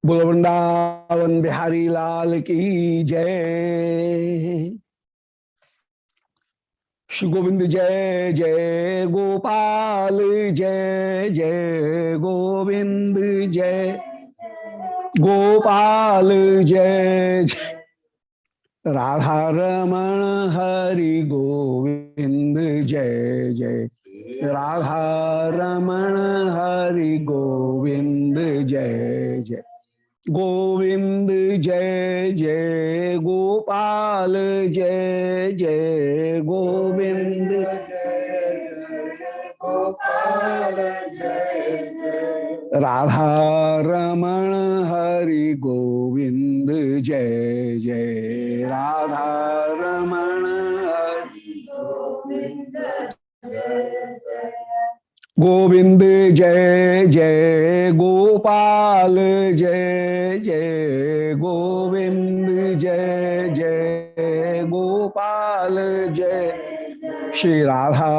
बोलो वृंदावन बिहारी लाल की जय। श्री गोविंद जय जय गोपाल जय जय गोविंद जय गोपाल जय जय राधा रमण हरि गोविंद जय जय राधा रमण हरि गोविंद जय जय गोविंद जय जय गोपाल जय जय गोविंद जय जय गोपाल जय जय राधा रमण हरि गोविंद जय जय राधा रमण हरि गोविंद जय जय गोविंद जय जय गोपाल जय जय गोविंद जय जय गोपाल जय श्री राधा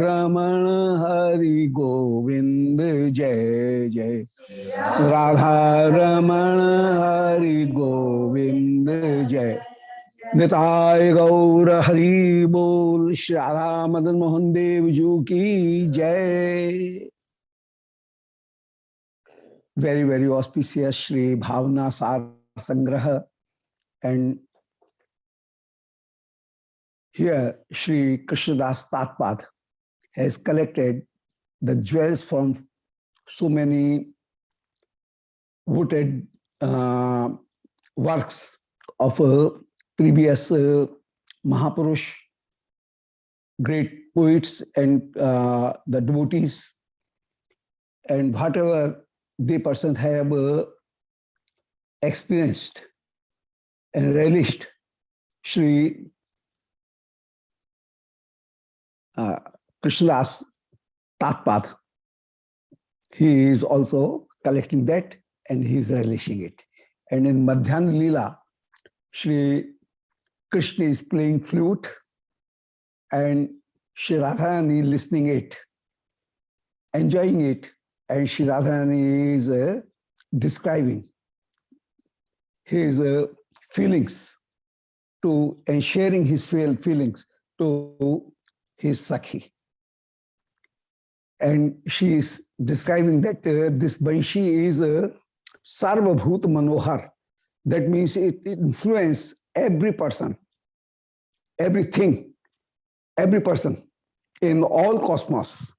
रमण हरि गोविंद जय जय राधा रमण हरि गोविंद जय निताय गौर हरि बोल। श्री राधा मदन मोहन देव जी की जय। वेरी वेरी auspicious श्री भावना सार संग्रह, and here Shri Krishnadas Tatpad has collected the jewels from so many voted works of previous Mahapurush, great poets and the devotees, and whatever they persons have experienced and relished. Shri Krishnadas Tatpad, he is also collecting that and he is relishing it. And in Madhyana Leela, Shri Krishna is playing flute and Shri Radharani listening it, enjoying it, and Shri Radharani is describing his feelings to and sharing his feelings to his Sakhi. And she is describing that this Banshi is Sarvabhut Manohar. That means it influences every person, everything, every person in all cosmos.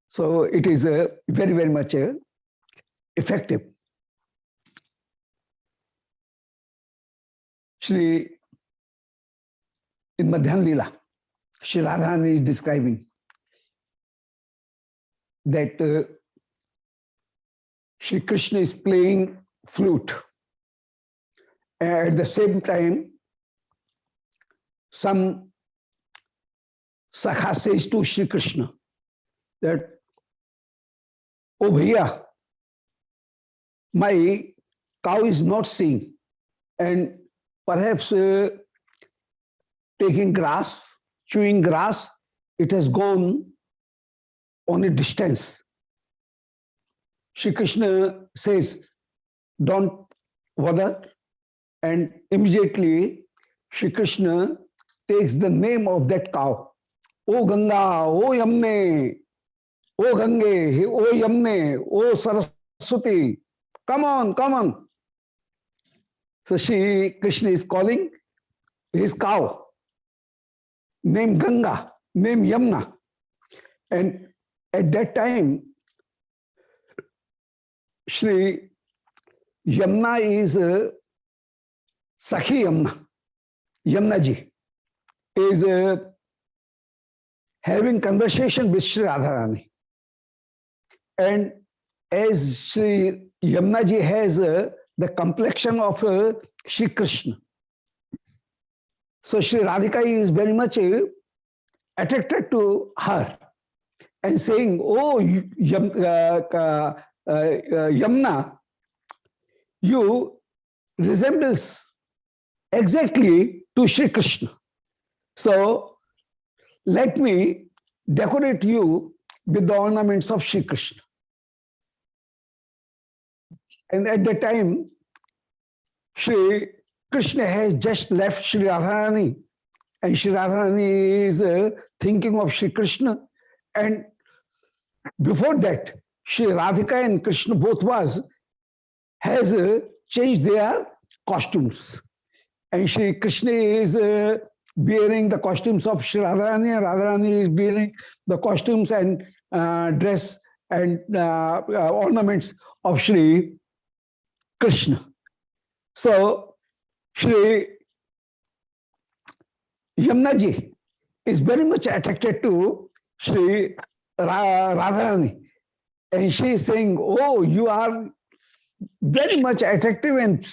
So it is very, very much effective. Shri, in Madhyana Leela, Shri Radharani is describing that Shri Krishna is playing flute. At the same time, some Sakha says to Shri Krishna that, "Oh bhaiya, my cow is not seeing, and perhaps taking grass, chewing grass, it has gone on a distance." Shri Krishna says, "Don't bother." And immediately Shri Krishna takes the name of that cow. "O Ganga, O Yamne, O Gange, O Yamne, O Saraswati, come on, come on." So Shri Krishna is calling his cow, named Ganga, named Yamna. And at that time, Shri Yamna is Sakhi Yamna. Yamna ji is having conversation with Shri Radharani. And as Shri Yamna ji has the complexion of Shri Krishna, so Shri Radhika is very much attracted to her and saying, "Oh Yamna, you resembles exactly to Shri Krishna. So let me decorate you with the ornaments of Shri Krishna." And at that time, Shri Krishna has just left Shri Radharani, and Shri Radharani is thinking of Shri Krishna. And before that, Shri Radhika and Krishna both has changed their costumes. And Shri Krishna is bearing the costumes of Shri Radharani, and Radharani is bearing the costumes and dress and ornaments of Shri Krishna. So, Shri Yamuna is very much attracted to Shri Radharani. And she is saying, oh, you are very much attractive and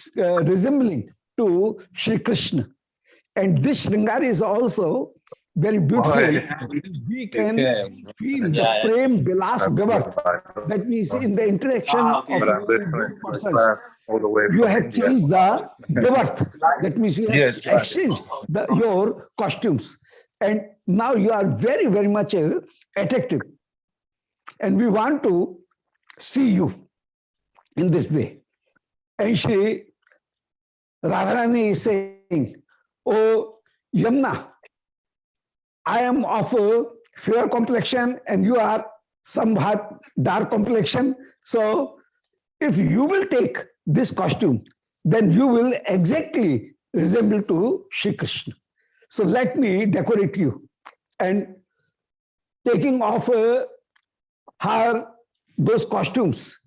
resembling to Shri Krishna. And this Shringari is also very beautiful. We can feel the Prem Bilas Vivarth. That means in the interaction of two persons, you have changed the Vivarth. That means you have exchanged your costumes. And now you are very, very much attractive. And we want to see you in this way. And Shri Radharani is saying, oh, Yamuna, I am of a fair complexion and you are somewhat dark complexion. So if you will take this costume, then you will exactly resemble to Shri Krishna. So let me decorate you. And taking off her those costumes,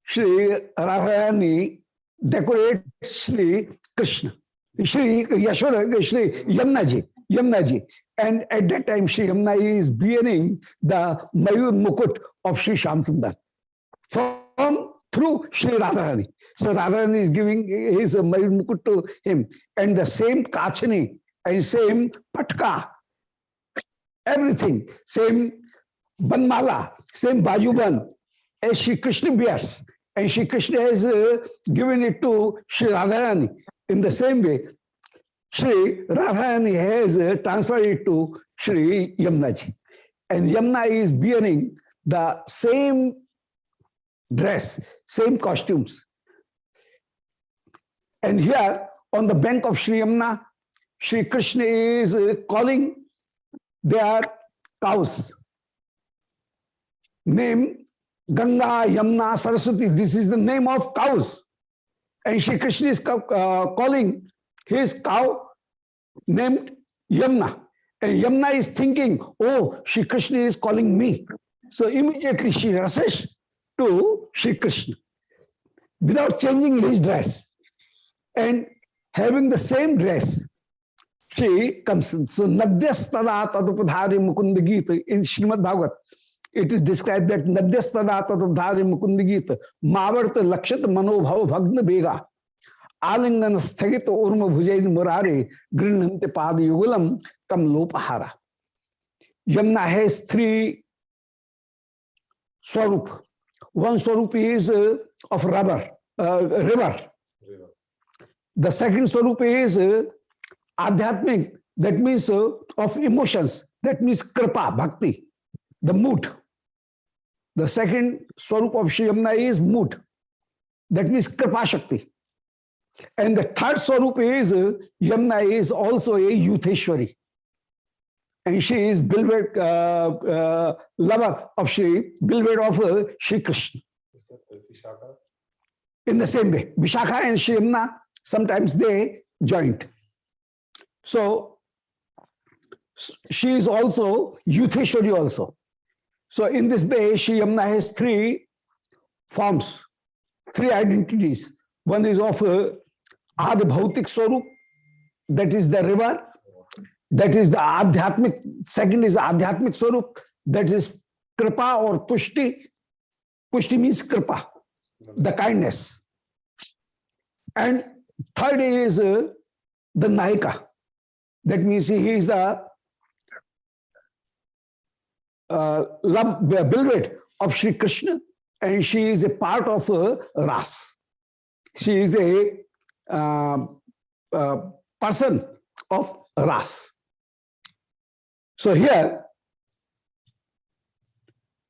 Shri Radharani decorates Shri Krishna, Shri Yashoda, Shri Yamuna. And at that time, Shri Yamuna is bearing the Mayur Mukut of Shri Shamsundar through Shri Radharani. So Radharani is giving his Mayur Mukut to him. And the same Kachani and same Patka, everything, same Banmala, same Bajuban, as Shri Krishna bears. And Shri Krishna has given it to Shri Radharani. In the same way, Shri Radharani has transferred it to Shri Yamuna. And Yamuna is bearing the same dress, same costumes. And here, on the bank of Shri Yamuna, Shri Krishna is calling their cows. Name Ganga, Yamuna, Saraswati. This is the name of cows. And Shri Krishna is calling his cow named Yamuna. And Yamuna is thinking, oh, Shri Krishna is calling me. So immediately she rushes to Shri Krishna without changing his dress. And having the same dress, she comes. So Nadyastada Tadupadhari Mukunda Gita in Srimad Bhagavat, it is described that Nadyastada Tadupadhari Mukunda Gita Mavarta Lakshit Manobhav Bhagna Bega Alingan Sthagita Urma Bhujain Murari Grinante Pada Yugulam Kam Lopahara. Yamuna has three swarup. One swarup is of river. The second swarup is adhyatmic, that means of emotions, that means kripa, bhakti, the mood. The second swarup of Shri Yamuna is mood, that means kripa shakti. And the third swarup is Yamuna is also a youtheshwari. And she is beloved lover of beloved of Shri Krishna. In the same way, Vishakha and Shri Yamuna, sometimes they joined. So she is also Youtheshwari also. So in this way, Shri Yamuna has three forms, three identities. One is of Adi Bhautik Swarup, that is the river, that is the Adhyatmic. Second is Adhyatmic Swarup, that is Kripa or Pushti. Pushti means Kripa, the kindness. And third is the Nayika. That means he is the love, beloved of Shri Krishna, and she is a part of Ras. She is a person of Ras. So here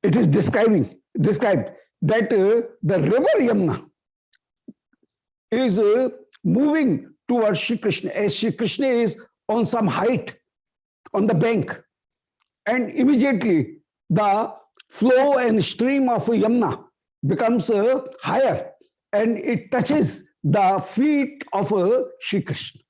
it is described that the river Yamuna is moving towards Shri Krishna, as Shri Krishna is on some height on the bank, and immediately the flow and stream of Yamuna becomes higher, and it touches the feet of Shri Krishna.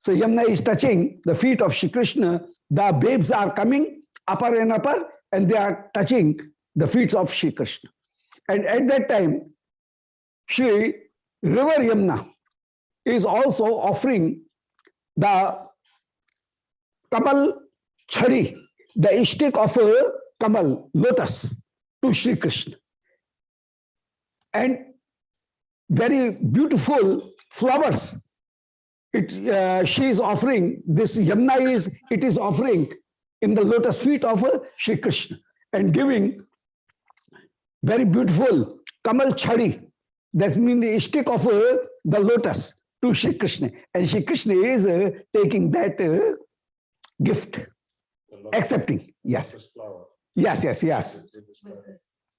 So Yamuna is touching the feet of Shri Krishna. The babes are coming upper and upper, and they are touching the feet of Shri Krishna. And at that time, Shri River Yamuna is also offering the Kamal Chhari, the stick of a Kamal, lotus, to Shri Krishna. And very beautiful flowers. She is offering, this Yamuna is offering in the lotus feet of Shri Krishna, and giving very beautiful Kamal Chhari, that means the stick of the lotus, to Shri Krishna. And Shri Krishna is taking that gift, accepting. Yes. Yes, yes, yes.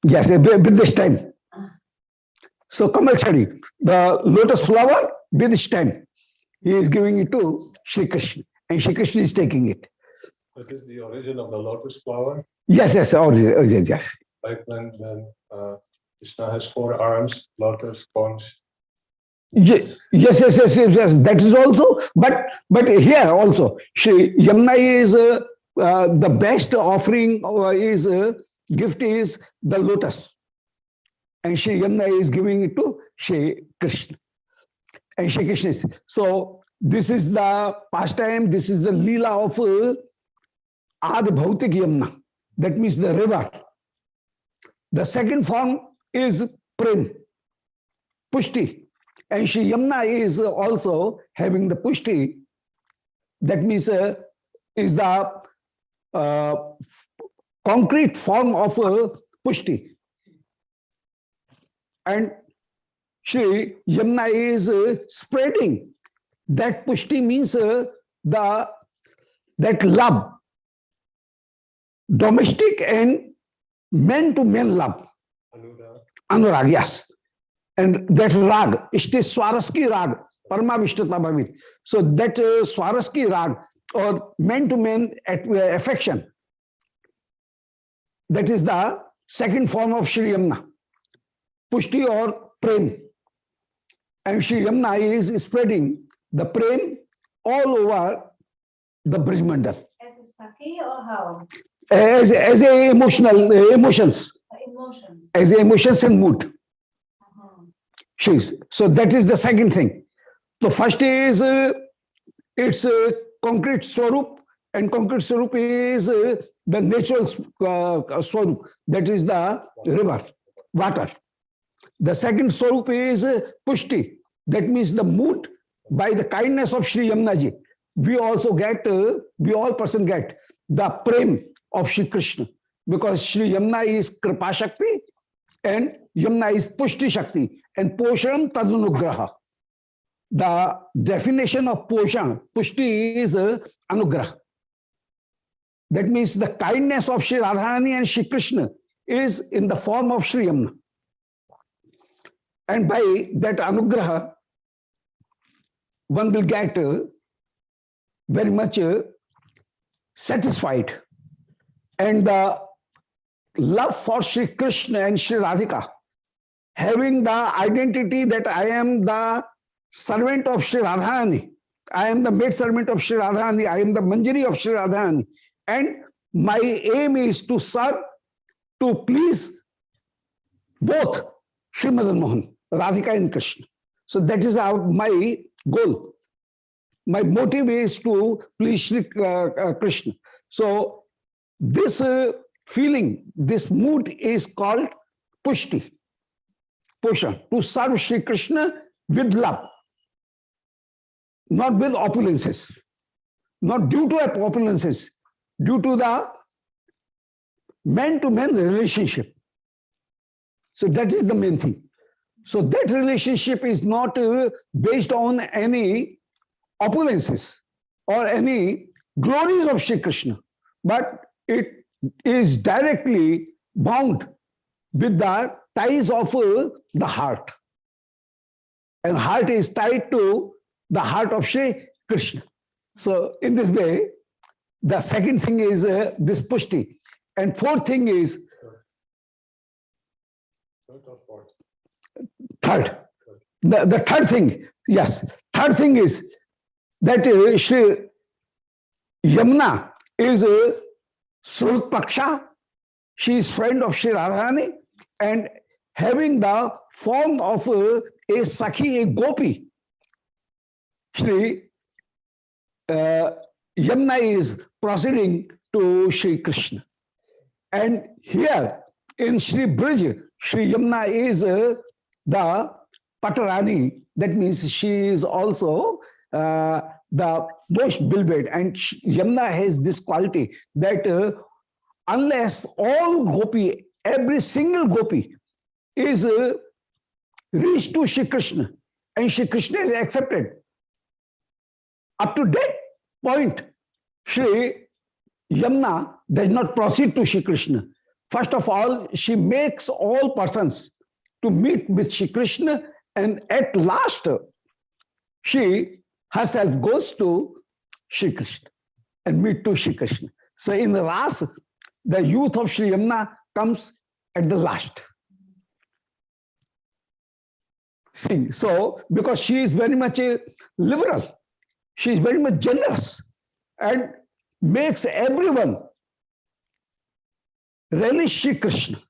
Yes, with this time. So Kamal Chhari, the lotus flower with stem, he is giving it to Shri Krishna, and Shri Krishna is taking it. That is the origin of the lotus flower? Yes, yes, origin, yes. Like when Krishna has 4 arms, lotus, conch. Yes, that is also, but here also, Shri Yamuna is the best offering, is gift is the lotus. And Shri Yamuna is giving it to Shri Krishna. And Shri Krishna is. So this is the pastime, this is the Leela of Adi Bhautik Yamuna. That means the river. The second form is Prem, Pushti. And Shri Yamuna is also having the Pushti. That means is the concrete form of Pushti. And Shri Yamuna is spreading. That Pushti means that love, domestic and man-to-man love. Anurag, yes. And that rag, it is Swaraski rag, Paramavishtata Bhavit. So that Swaraski rag, or man-to-man affection, that is the second form of Shri Yamuna, Pushti or Prem. And Shri Yamuna is spreading the Prem all over the Brij Mandal. As a Saki or how? As a emotional emotions. Emotions. As a emotions and mood. So that is the second thing. The first is its concrete swarup, and concrete swarup is the natural swarup, that is the river, water. The second swarup is pushti, that means the mood by the kindness of Shri Yamuna ji. We also get, we all person get the prem of Shri Krishna, because Shri Yamuna is Kripa Shakti and Yamuna is Pushti Shakti, and Poshanam Tadunugraha. The definition of Poshan, Pushti is Anugraha. That means the kindness of Shri Radharani and Shri Krishna is in the form of Shri Yamuna. And by that Anugraha, one will get very much satisfied. And the love for Shri Krishna and Shri Radhika, having the identity that I am the servant of Shri Radharani, I am the maid servant of Shri Radharani, I am the Manjari of Shri Radharani, and my aim is to serve, to please both Shri Madan Mohan, Radhika and Krishna. So that is my goal. My motive is to please Shri Krishna. So this feeling, this mood is called Pushti, Poshan, to serve Shri Krishna with love, not with opulences, not due to opulences, due to the man-to-man relationship. So that is the main thing. So that relationship is not based on any opulences or any glories of Shri Krishna, but it is directly bound with the ties of the heart. and heart is tied to the heart of Shri Krishna. So in this way, the second thing is this pushti. And fourth thing is Third or fourth? third. The third thing, yes, third thing is that Shri Yamuna is Surut Paksha. She is friend of Shri Radharani and having the form of a Sakhi, a Gopi. Shri Yamuna is proceeding to Shri Krishna. And here in Shri Brij, Shri Yamuna is the Patarani. That means she is also the most beloved. And Yamuna has this quality that unless all gopi, every single gopi is reached to Shri Krishna and Shri Krishna is accepted, up to that point, Shri Yamuna does not proceed to Shri Krishna. First of all, she makes all persons to meet with Shri Krishna, and at last, she herself goes to Shri Krishna and meet to Shri Krishna. So in the last, the youth of Shri Yamuna comes at the last. See, so because she is very much liberal, she is very much generous and makes everyone relish Shri Krishna.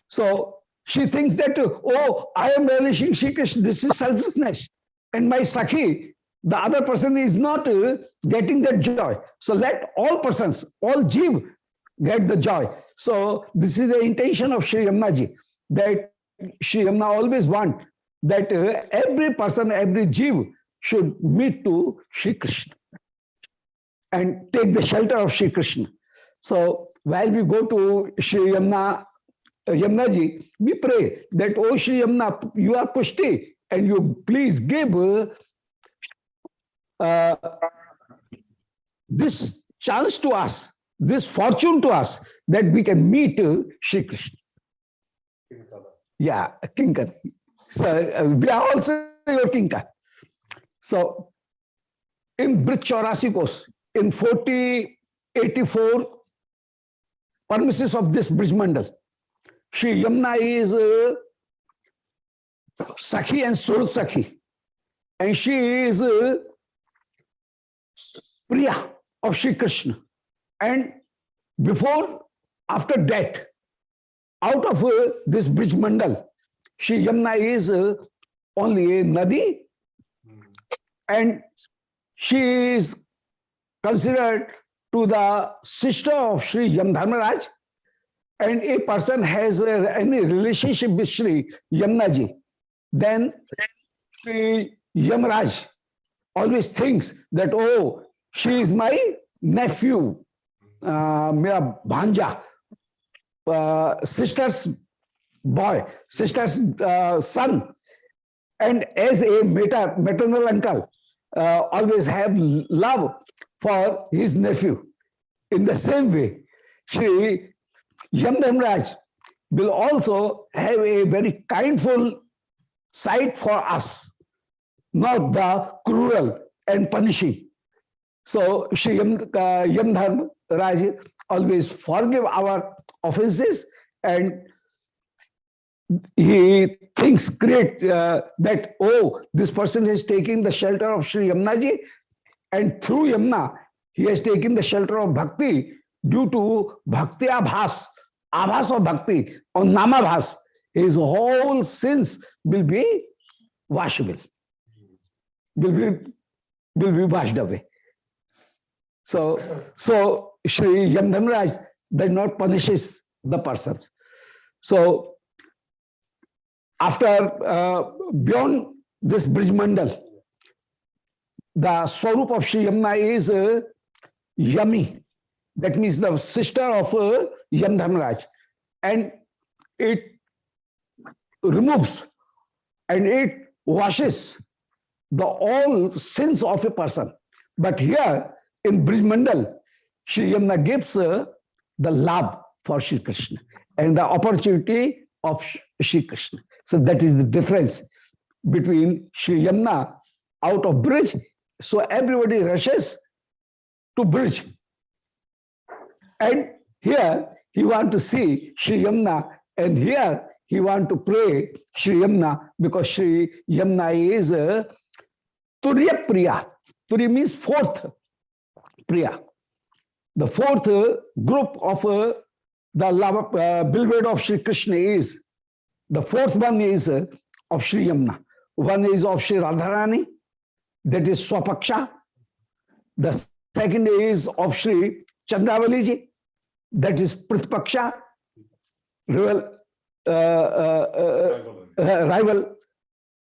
So she thinks that, oh, I am relishing Shri Krishna, this is selflessness. And my Sakhi, the other person is not getting that joy. So let all persons, all Jeev get the joy. So this is the intention of Shri Yamuna-ji, that Shri Yamuna always want that every person, every Jeev should meet to Shri Krishna and take the shelter of Shri Krishna. So while we go to Shri Yamuna, Yamuna-ji, we pray that, oh Shri Yamuna, you are Pushti, and you please give this chance to us, this fortune to us, that we can meet Shri Krishna. Yeah, Kinkar. So we are also your Kinkar. So in Brij Chaurasi Kos, in 4084 premises of this Brij Mandal, Shri Yamuna is Sakhi and Surut Sakhi. And she is Priya of Shri Krishna. And before, after that, out of this Brij Mandal, Shri Yamuna is only a Nadi, and she is considered to the sister of Shri Yamdharmaraj, and a person has any relationship with Shri Yamuna-ji, then Shri Yamaraj always thinks that, oh, she is my nephew, mera bhanja, sister's boy, sister's son. And as a maternal uncle, always have love for his nephew. In the same way, Shri Yamdharmaraj will also have a very kindful side for us, not the cruel and punishing. So Shri Yamdharmaraj always forgive our offenses, and he thinks great that, oh, this person is taking the shelter of Shri Yamuna-ji, and through Yamuna, he has taken the shelter of bhakti due to bhakti abhas, abhas of bhakti, or namabhas. His whole sins will be washable, will be washed away. So Shri Yamdharmaraj does not punishes the persons. So after beyond this Brij Mandal, the Swarup of Shri Yamuna is Yami. That means the sister of Yamdharmaraj. And it removes and it washes the all sins of a person. But here in Brij Mandal, Shri Yamuna gives the love for Shri Krishna and the opportunity of Shri Krishna. So that is the difference between Sri Yamuna out of bridge. So everybody rushes to bridge. And here he want to see Sri Yamuna, and here he want to pray Sri Yamuna, because Sri Yamuna is Turya Priya. Turya means fourth Priya. The fourth group of the love beloved of Sri Krishna is, the fourth one is of Sri Yamuna. One is of Sri Radharani, that is Swapaksha. The second is of Sri Chandravali ji, that is Pritpaksha, rival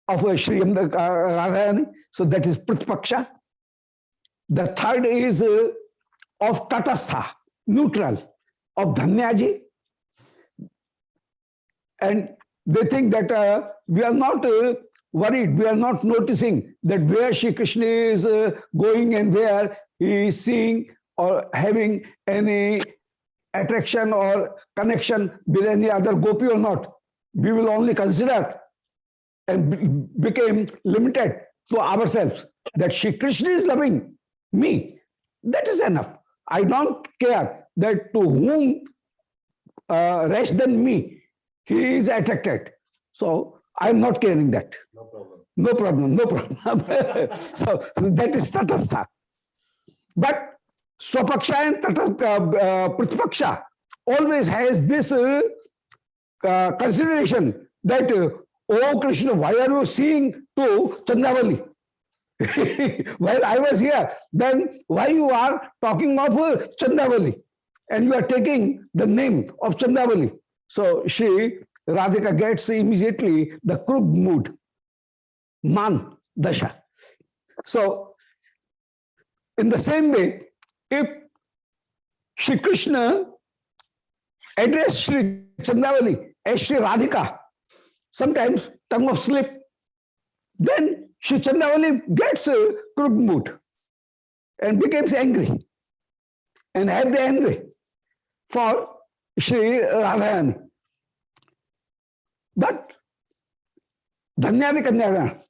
of Sri Yamuna Radharani. So that is Pritpaksha. The third is of Tatastha, neutral, of Dhanyaji. And they think that we are not worried, we are not noticing that where Shri Krishna is going and where he is seeing or having any attraction or connection with any other gopi or not. We will only consider and became limited to ourselves that Shri Krishna is loving me. That is enough. I don't care that to whom rest than me he is attracted. So I am not caring that. No problem. No problem, no problem. So that is Tatastha. But Swapaksha and Pritpaksha always has this consideration that, oh Krishna, why are you seeing to Chandravali? While I was here, then why you are talking of Chandravali and you are taking the name of Chandravali? So Shri Radhika gets immediately the Krug mood, Man Dasha. So in the same way, if Shri Krishna addressed Shri Chandravali as Shri Radhika, sometimes tongue of slip, then Shri Chandravali gets a Krug mood and becomes angry and had the envy for Shri Radharani. But Dhanyadi Kanyagana,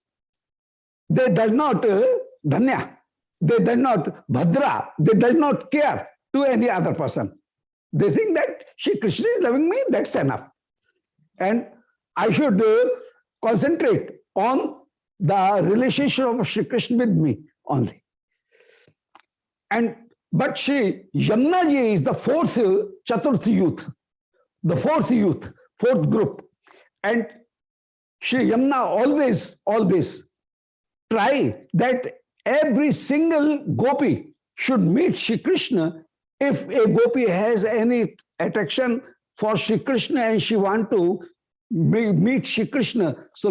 they does not Dhanya, they does not Bhadra, they does not care to any other person. They think that Shri Krishna is loving me, that's enough. And I should concentrate on the relationship of Shri Krishna with me only. But Shri Yamuna ji is the fourth Chaturth youth, the fourth youth, fourth group. And Shri Yamuna always try that every single gopi should meet Shri Krishna. If a gopi has any attraction for Shri Krishna and she want to meet Shri Krishna, so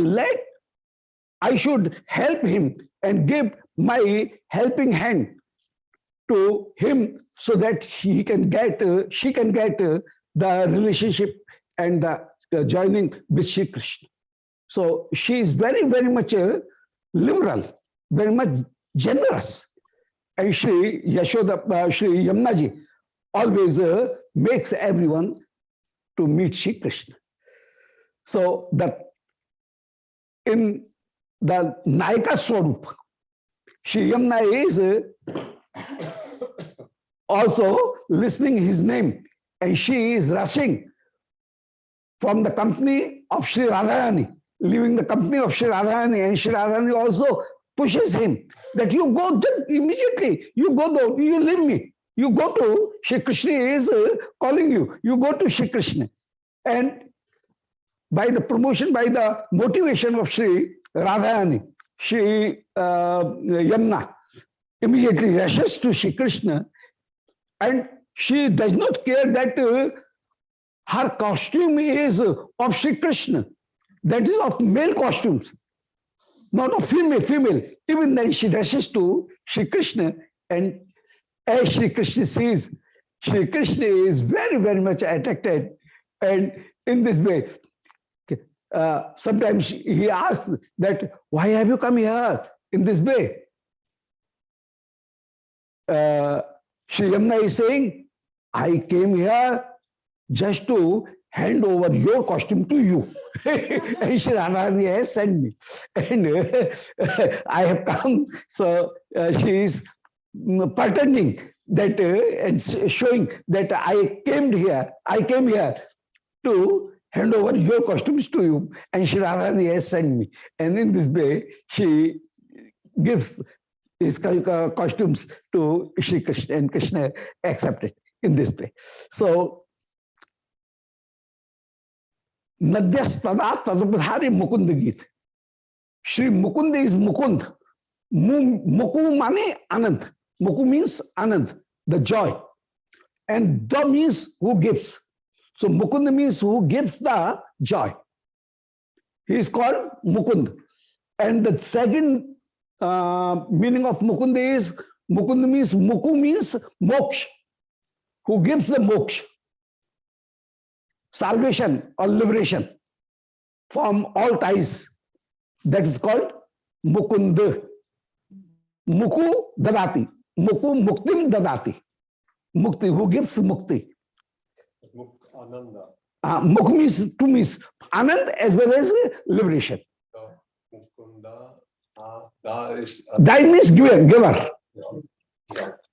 I should help him and give my helping hand to him so that she can get the relationship and the joining with Shri Krishna. So she is very, very much liberal, very much generous. And Shri Yashoda, Shri Yamuna ji always makes everyone to meet Shri Krishna. So that in the Naika Swarup, Shri Yamuna is also listening his name, and she is rushing from the company of Shri Radharani, leaving the company of Shri Radharani, and Shri Radharani also pushes him that you go just immediately, you go though, you leave me, you go to Shri Krishna is calling you, you go to Shri Krishna. And by the promotion, by the motivation of Shri Radharani, Shri Yamuna immediately rushes to Shri Krishna, and she does not care that her costume is of Shri Krishna, that is of male costumes, not of female. Even then she rushes to Shri Krishna, and as Shri Krishna sees, Shri Krishna is very, very much attracted, and in this way, sometimes he asks that, why have you come here in this way? Shri Yamuna is saying, I came here just to hand over your costume to you. And Shri Radharani has sent me. And I have come. So she is pretending that and showing that I came here to hand over your costumes to you. And Shri Radharani has sent me. And in this way, she gives his costumes to Shri Krishna, and Krishna accepted in this way. So, Nadyastada Tadabhari Mukund Geet. Shri Mukund is Mukund. Muku mane Anand. Muku means Anand, the joy. And Da means who gives. So Mukund means who gives the joy. He is called Mukund. And the second meaning of Mukund is, Mukund means, Muku means moksha, who gives the moksha, salvation or liberation from all ties. That is called Mukund. Muku dadati. Muku muktim dadati. Mukti, who gives mukti. Ananda. Mukh means to means Anand as well as liberation. Mukunda. Da is. Dai means giver.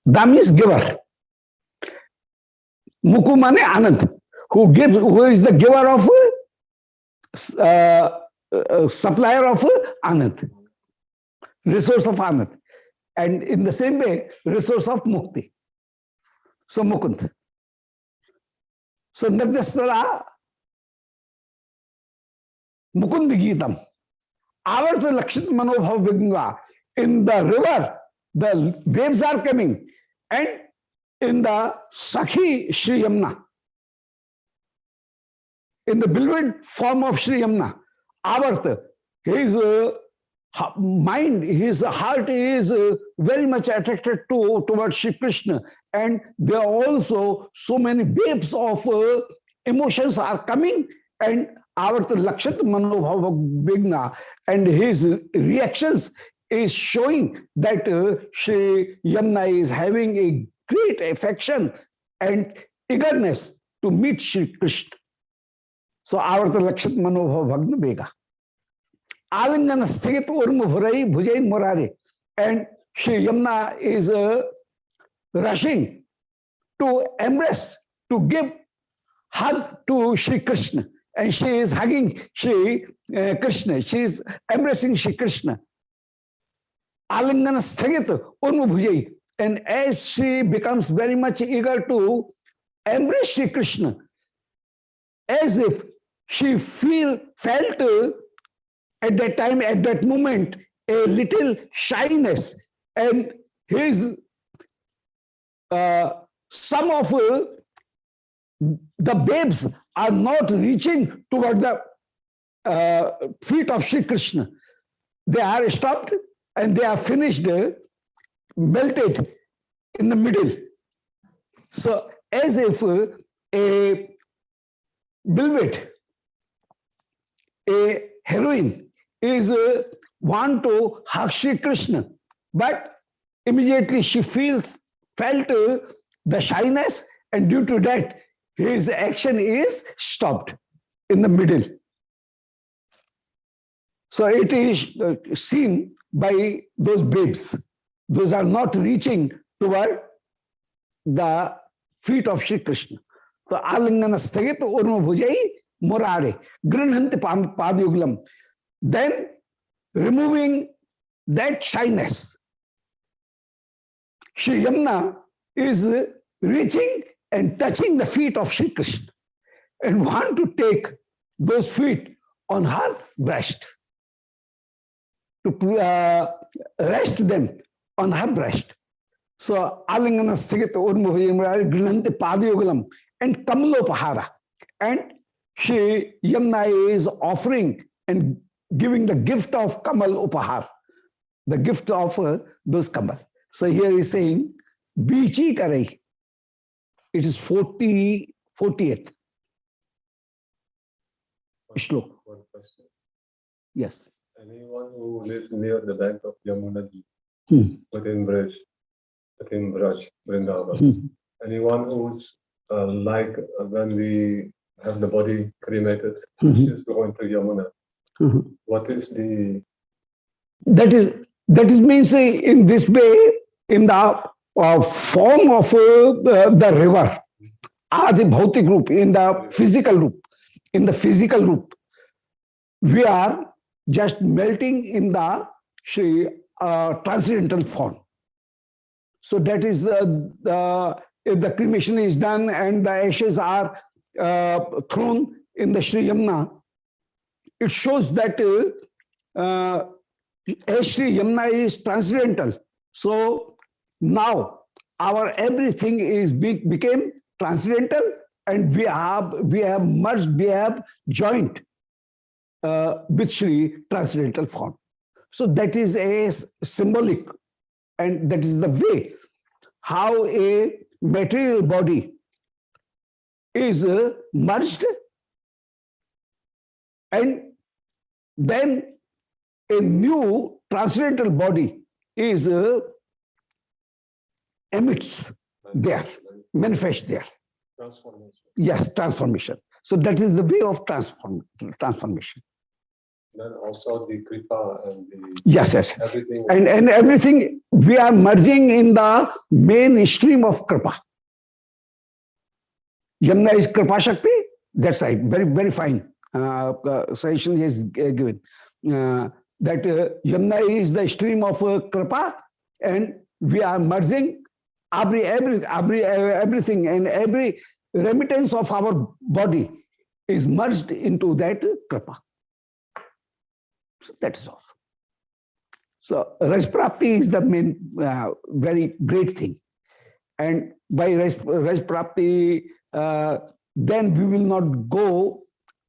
Da means giver. Muku mane Anand, who gives, who is the giver of supplier of Anand, resource of Anand, and in the same way, resource of Mukti. So Mukund. So Nadyasara Mukund Geetam. Avarta Lakshit Manobhav Viganga. In the river, the waves are coming, and in the Sakhi Shri Yamuna, in the beloved form of Shri Yamuna, Avarta, his mind, his heart is very much attracted towards Shri Krishna, and there are also so many waves of emotions are coming, and Avarta Lakshit Manobhav Vigna, and his reactions is showing that Shri Yamuna is having a great affection and eagerness to meet Shri Krishna. So Avarta Lakshit Manobhav Bhagna Vega. Alingana Sthigit Urma Bhurai Bhujain Murare. And Shri Yamuna is rushing to embrace, to give hug to Shri Krishna. And she is hugging Shri Krishna. She is embracing Shri Krishna. Alingana Sthagit Urma Bhujai. And as she becomes very much eager to embrace Shri Krishna, as if she felt at that time, at that moment, a little shyness, and his some of the babes are not reaching toward the feet of Shri Krishna. They are stopped and they are finished, melted in the middle. So as if a beloved, a heroine is want to hug Shri Krishna, but immediately she felt the shyness, and due to that, his action is stopped in the middle. So it is seen by those babes. Those are not reaching toward the feet of Shri Krishna. So Alingana Sthagit Urma Bhujai Murare Grinhanti Padyuglam. Then removing that shyness, Shri Yamuna is reaching and touching the feet of Shri Krishna and want to take those feet on her breast, to rest them on her breast. So Alingana Sthigit Urma Bhujai Grinhanti Padyuglam and Kamalopahara. And Shri Yamuna is offering and giving the gift of Kamal Upahar, the gift of those Kamal. So here he is saying, Bichi Karai. It is 40th Shlok. One question. Yes. Anyone who lives near the bank of Yamuna within Braj, Vrindavan. Anyone who's like when we have the body cremated. Mhm. She is going to Yamuna. Mhm. What is the That is means in this way, in the form of the river, Adi Bhautik Roop, in the physical roop, we are just melting in the Shri transcendental form. So that is if the cremation is done and the ashes are thrown in the Shri Yamuna, it shows that Shri Yamuna is transcendental. So now our everything is became transcendental, and we have merged, we have joined with Shri transcendental form. So that is a symbolic, and that is the way how a material body is merged, and then a new transcendental body is emits there, manifest there. transformation? Yes, transformation. So that is the way of transformation. Then also the kripa and the Yes, yes. everything. And everything, we are merging in the main stream of Kripa. Yamuna is Kripa Shakti. That's right. Very, very fine. Suggestion is given. That Yamuna is the stream of Kripa, and we are merging everything, and every remittance of our body is merged into that Kripa. So that is all. So Rajprapti is the main very great thing. And by Rajprapti, then we will not go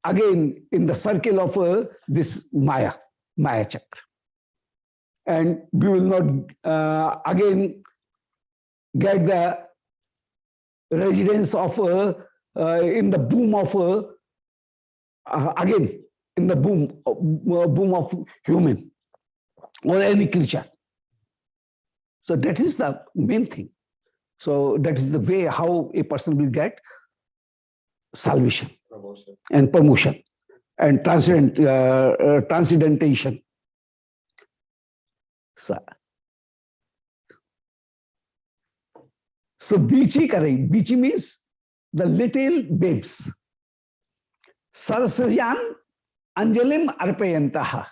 again in the circle of this Maya Chakra. And we will not again get the residence of in the boom of again in the boom of human or any creature. So that is the main thing. So that is the way how a person will get salvation Promotion. and promotion and transcendentation. So Bichi Karai. Bichi means the little babes. Sarsajan Anjalim Arpayantaha.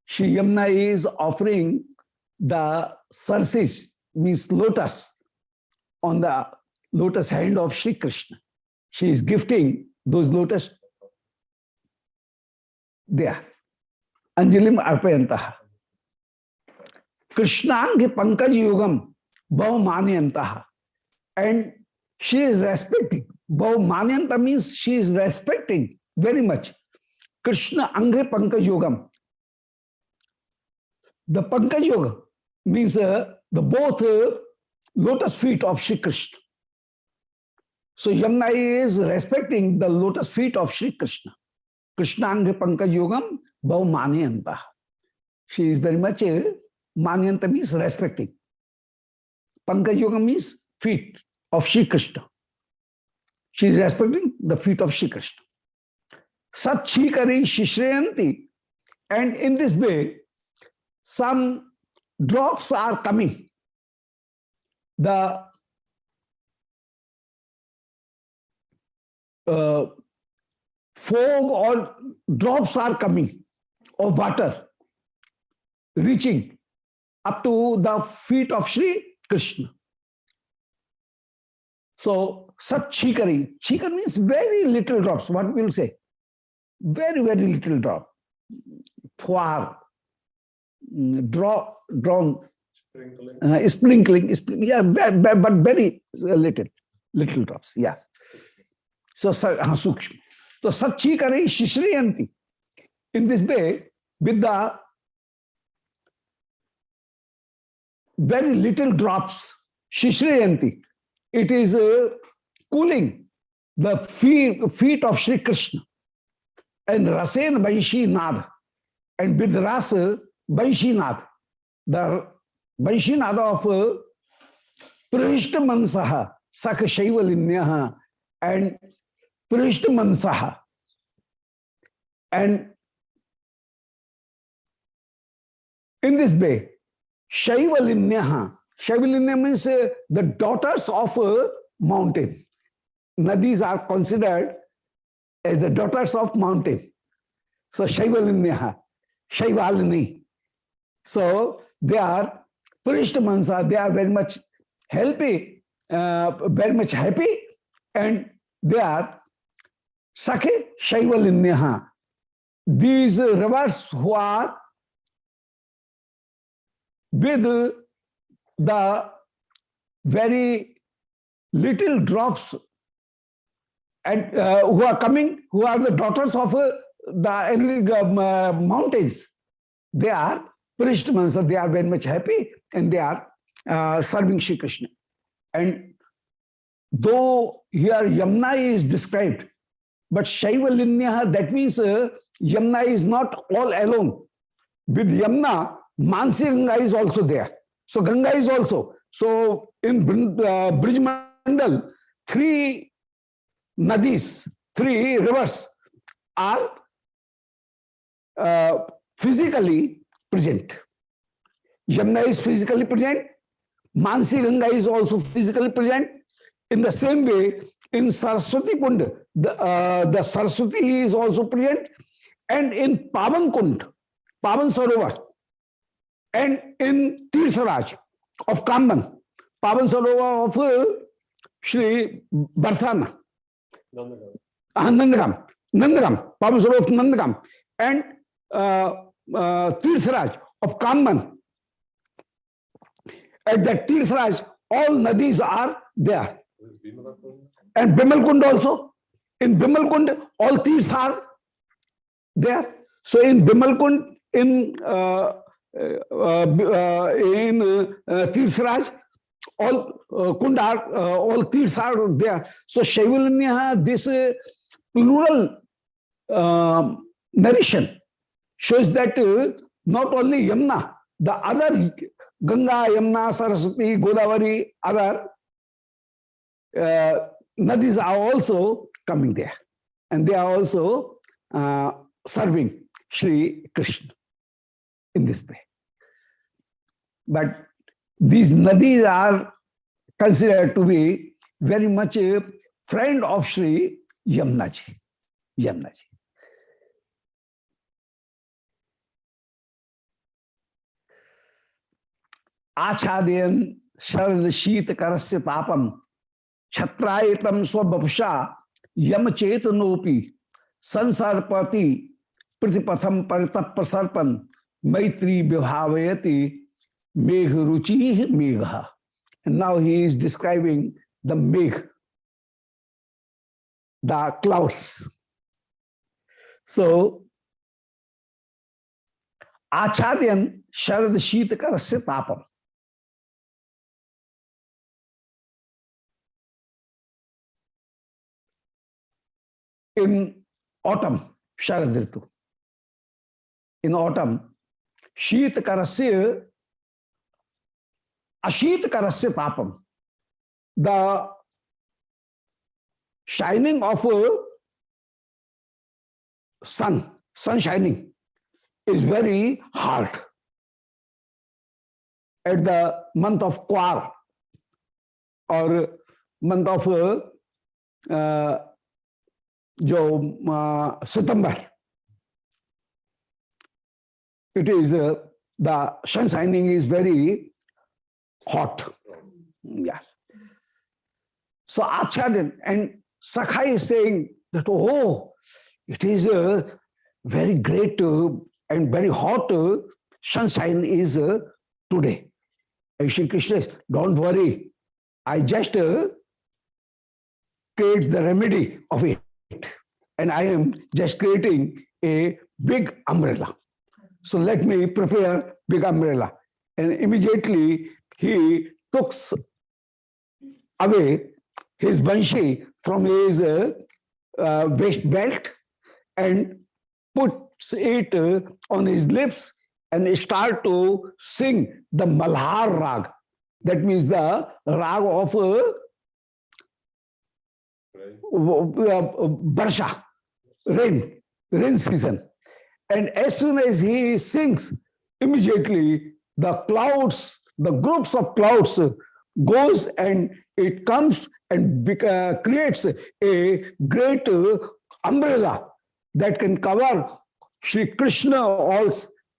Shri Yamuna is offering the sarsis, means lotus, on the lotus hand of Shri Krishna. She is gifting those lotus there. Anjalim Arpayantaha. Krishnang Pankaj Yugam Bhavmaniyantaha. And she is respecting. Bhavmaniyanta means she is respecting very much. Krishna Anghe Pankaj Yogam. The Pankaj Yoga means the both lotus feet of Shri Krishna. So Yamuna is respecting the lotus feet of Shri Krishna. Krishna Anghe Pankaj Yogam Bhavmaniyanta. She is very much Maniyanta means respecting. Pankaj Yogam means feet of Shri Krishna. She is respecting the feet of Shri Krishna. Satchikari Shishrayanti. And in this way, some drops are coming. The fog or drops are coming of water, reaching up to the feet of Shri Krishna. So, such chikari. Chikar means very little drops. What we will say? Very, very little drop. Phuar. Drawn. Sprinkling. Yeah, but very little drops. Yes. So, sukshma. So, such chikari shishriyanti. In this way, with the very little drops, shishriyanti, it is cooling the feet of Shri Krishna. And Rasen Banshi Nad. And with Rasa Banshi Nad. The Banshi Nad of Prahishta Mansaha Sakha Shaivalinyaha. And Prishta Mansaha. And in this way, Shaivalinyaha. Shaivalinya means the daughters of a mountain. Nadis are considered as the daughters of mountain. So Shaivalinyaha, Shaivalini. So they are Prishta Mansa, they are very much happy, and they are Sakhe Shaivalinyaha. These rivers who are with the very little drops and who are coming, who are the daughters of the mountains. They are Prishtamansa, they are very much happy and they are serving Shri Krishna. And though here Yamuna is described, but Shaivalinyaha, that means Yamuna is not all alone. With Yamuna, Mansi Ganga is also there. So Ganga is also. So in Brij Mandal, 3 nadis, 3 rivers are physically present. Yamuna is physically present. Mansi Ganga is also physically present. In the same way, in Saraswati Kund, the Saraswati is also present. And in Pavan Kund, Pavan Sarovar, and in Tirtharaj of Kamban, Pavan Sarovar of Shri Barsana, Nandagam, Pavan Sarovar of Nandagam, and Tirtharaj of Kamban. At that Tirtharaj, all nadis are there. And Bimal Kund also. In Bimal Kund, all Tirthas are there. So in Bimal Kund, in Tirtharaj, all Kund are, all Tirthas are there. So Shaivalanya, this plural narration shows that not only Yamuna, the other Ganga, Yamuna, Saraswati, Godavari, other nadis are also coming there. And they are also serving Shri Krishna in this way. But these nadis are considered to be very much a friend of Shri Yamunaji. Yamunaji. Achadyan Sharad Sheet Karasya Tapam Chhatrayitam Swabhapsha Yam Chetanopi Sansarpati Pratipatham Paritapasarpan Maitri Vibhavayati Megh Ruchi Megha. And now he is describing the Megh, the clouds. So Achadyan Sharad Sheet Karasya Tapam. In autumn, Sharad Ritu. In autumn, Sheet Karasya, Ashit Karasya Tapam. The shining of sun shining is very hard. At the month of Kwar or month of September, it is the sun shining is very hot. Yes. So Achadyan and Sakha is saying that, oh, it is a very great and very hot sunshine is today. And Shri Krishna says, don't worry, I just create the remedy of it. And I am just creating a big umbrella. So let me prepare big umbrella. And immediately he took away his banshi from his waist belt and puts it on his lips and start to sing the Malhar Rag. That means the rag of Barsha, rain season. And as soon as he sings, immediately the clouds, the groups of clouds goes and it comes and creates a great umbrella that can cover Shri Krishna, all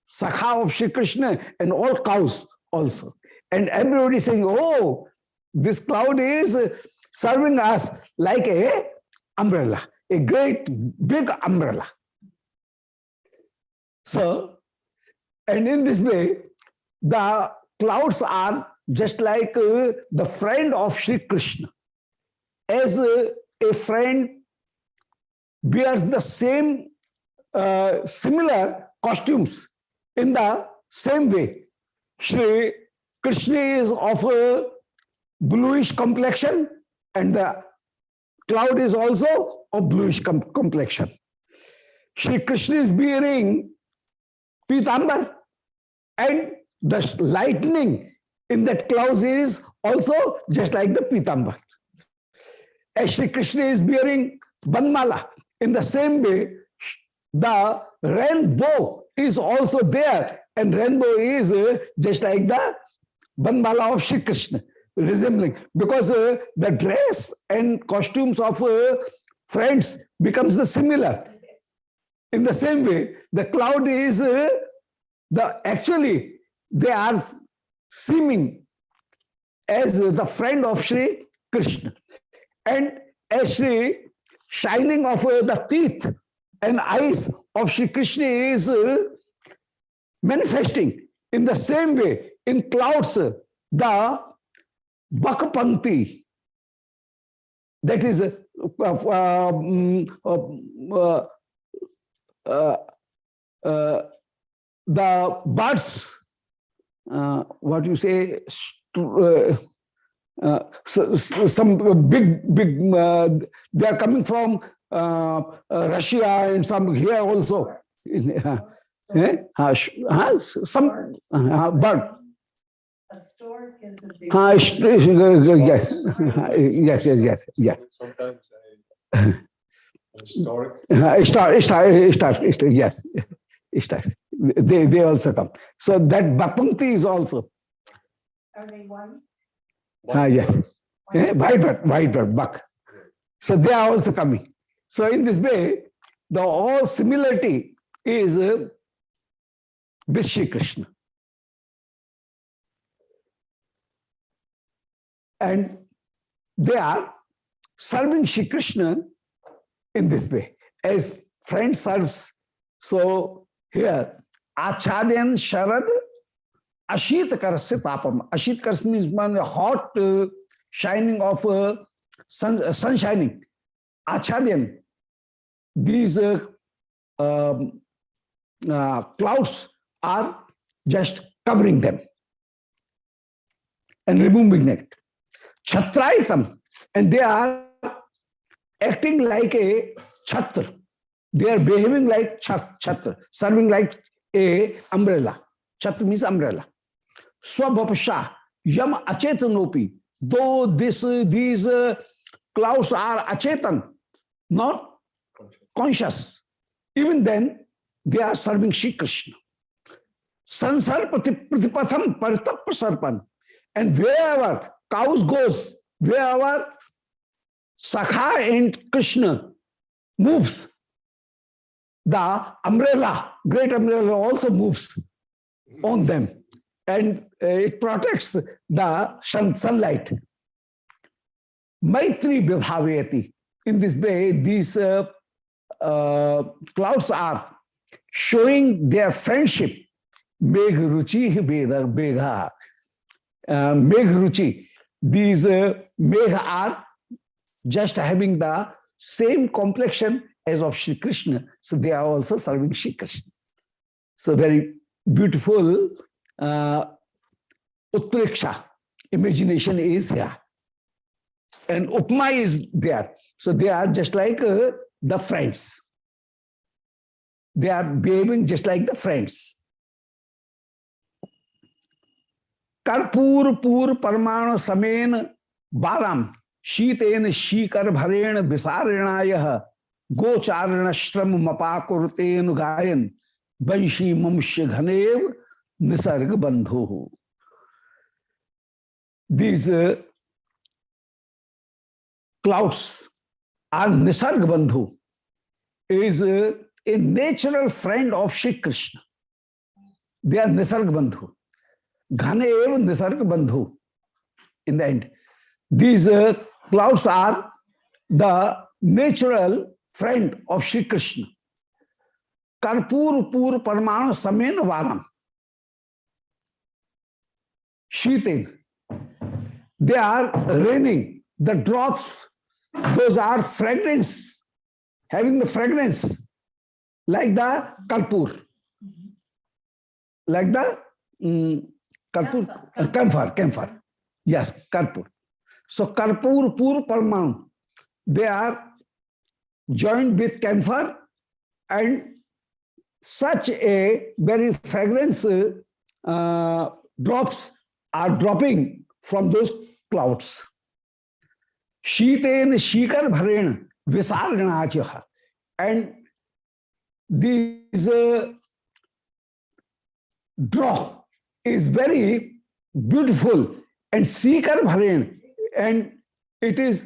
Sakha of Shri Krishna and all cows also. And everybody saying, oh, this cloud is serving us like a umbrella, a great big umbrella. So, and in this way, the clouds are just like the friend of Shri Krishna. As a friend wears the same similar costumes in the same way, Shri Krishna is of a bluish complexion and the cloud is also of bluish complexion. Shri Krishna is wearing Pitambar, and the lightning in that cloud is also just like the Pitambar. As Shri Krishna is wearing Banmala, in the same way, the rainbow is also there, and rainbow is just like the Banmala of Shri Krishna, resembling, because the dress and costumes of friends becomes the similar. In the same way, the cloud is actually they are seeming as the friend of Shri Krishna, and as Shri shining of the teeth and eyes of Shri Krishna is manifesting. In the same way, in clouds, the Bakpanti, that is the birds, what you say, some big, they are coming from Russia and some here also. Some bird. A stork is a big. Yes. Sometimes a stork. Yes. They also come. So that Bhapanti is also. Are they white? Yes. White bird, buck. So they are also coming. So in this way, the all similarity is with Shri Krishna. And they are serving Shri Krishna in this way, as friend serves. So here, Achadyan Sharad Ashit Karasya Tapam. Ashit Kars means hot shining of sun shining. Achadyan, these clouds are just covering them and removing it. Chhatraitam, and they are acting like a chhatra. They are behaving like chhatra, serving like a umbrella. Chhatra means umbrella. Swabhapasha yam achetanopi. Though these clouds are achetan, not conscious, even then they are serving Shri Krishna. Sansar pratipatham paritap sarpan. And wherever cows goes, wherever Sakha and Krishna moves, the umbrella, great umbrella also moves on them, and it protects the sunlight. Maitri vibhavayati. In this way, these clouds are showing their friendship. Megh ruchi begha. Megh ruchi. These megh are just having the same complexion as of Shri Krishna. So they are also serving Shri Krishna. So very beautiful utpreksha, imagination is here. And upma is there. So they are just like the friends. They are behaving just like the friends. Karpur pur parmano samen baram शीतेन शीकर भरेण विसारेणाय गोचारण श्रम मपाकुरतेन गायन वंशी मनुष्य घनेव निसर्ग बंधु. These clouds are Nisarg Bandhu, is a natural friend of Shri Krishna. They are Nisarg Bandhu. Ghanev Nisarg Bandhu. In the end, these clouds are the natural friend of Shri Krishna. Karpur Pur Parmana Samen Varam. Shiten. They are raining. The drops, those are fragrance, having the fragrance, like the karpur. Like the karpur, camphor. Yes, karpur. So karpur pur parmanu, they are joined with camphor, and such a very fragrance drops are dropping from those clouds. Shiten shikar bharen visarganacha. And this draw is very beautiful, and shikar bharen, and it is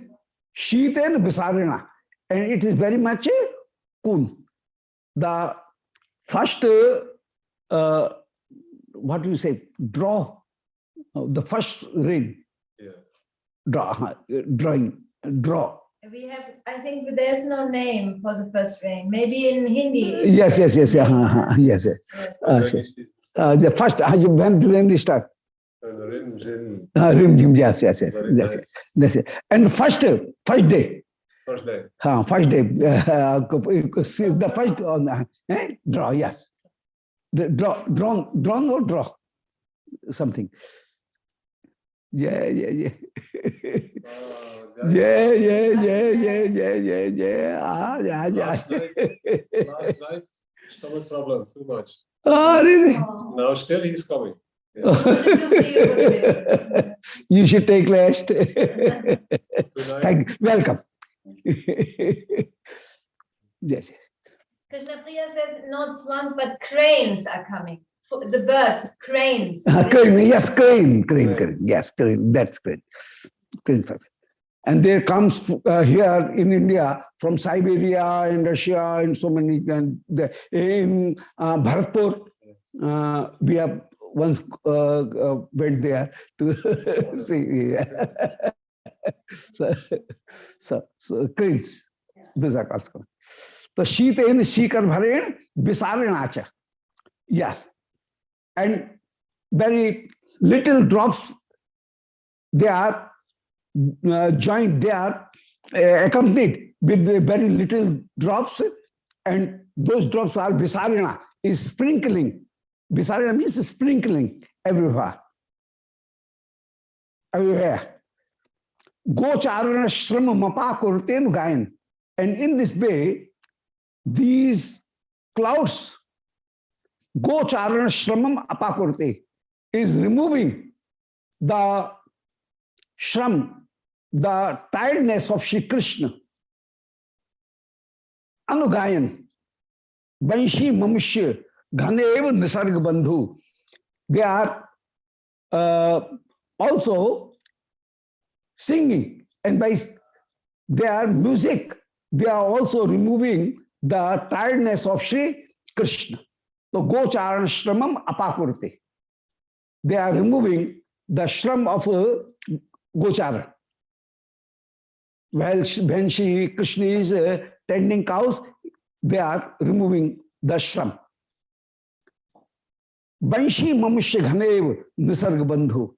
shiten visargana, and it is very much cool. The first what do you say, draw, the first rain. Draw. We have, I think there's no name for the first rain. Maybe in Hindi. Yes. Yes. The first, when the rain starts. Rim, Jim. Rim, Jim, yes. And first day. First day. First day. The first draw, yes. Drawn or draw? Something. Yeah. Yeah. Last night, stomach problem, too much. Oh, really? Now still he's coming. You should take rest. Thank you. Welcome. Yes. Krishna Priya says not swans, but cranes are coming. The birds, cranes. Crane, yes, crane. Yes, crane. That's crane. And there comes here in India from Siberia and Russia and so many. And in Bharatpur, we have once went there to see. So cranes. These are called. So Shiten Shikar Bharen Visaranacha. Yes. And very little drops, they are joined, they are accompanied with very little drops, and those drops are visarana, is sprinkling. Visarana means sprinkling everywhere. Gocharana shrama mapa kurten gayan. And in this way, these clouds, Gocharana Shramam Apakurte, is removing the shram, the tiredness of Shri Krishna. Anugayan, Vanshi Mamushya, Ghaneva Nisarg Bandhu. They are also singing, and by their music, they are also removing the tiredness of Shri Krishna. So, Gocharan Shramam Apakurte. They are removing the shram of Gocharan. Well, when Shri Krishna is tending cows, they are removing the shram. Vanshi Mamushya Ghanev Nisarg Bandhu.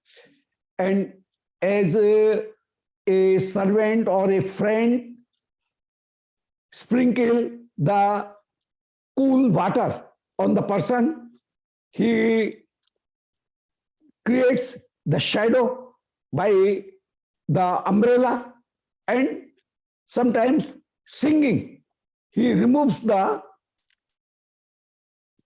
And as a servant or a friend sprinkle the cool water on the person, he creates the shadow by the umbrella, and sometimes singing, he removes the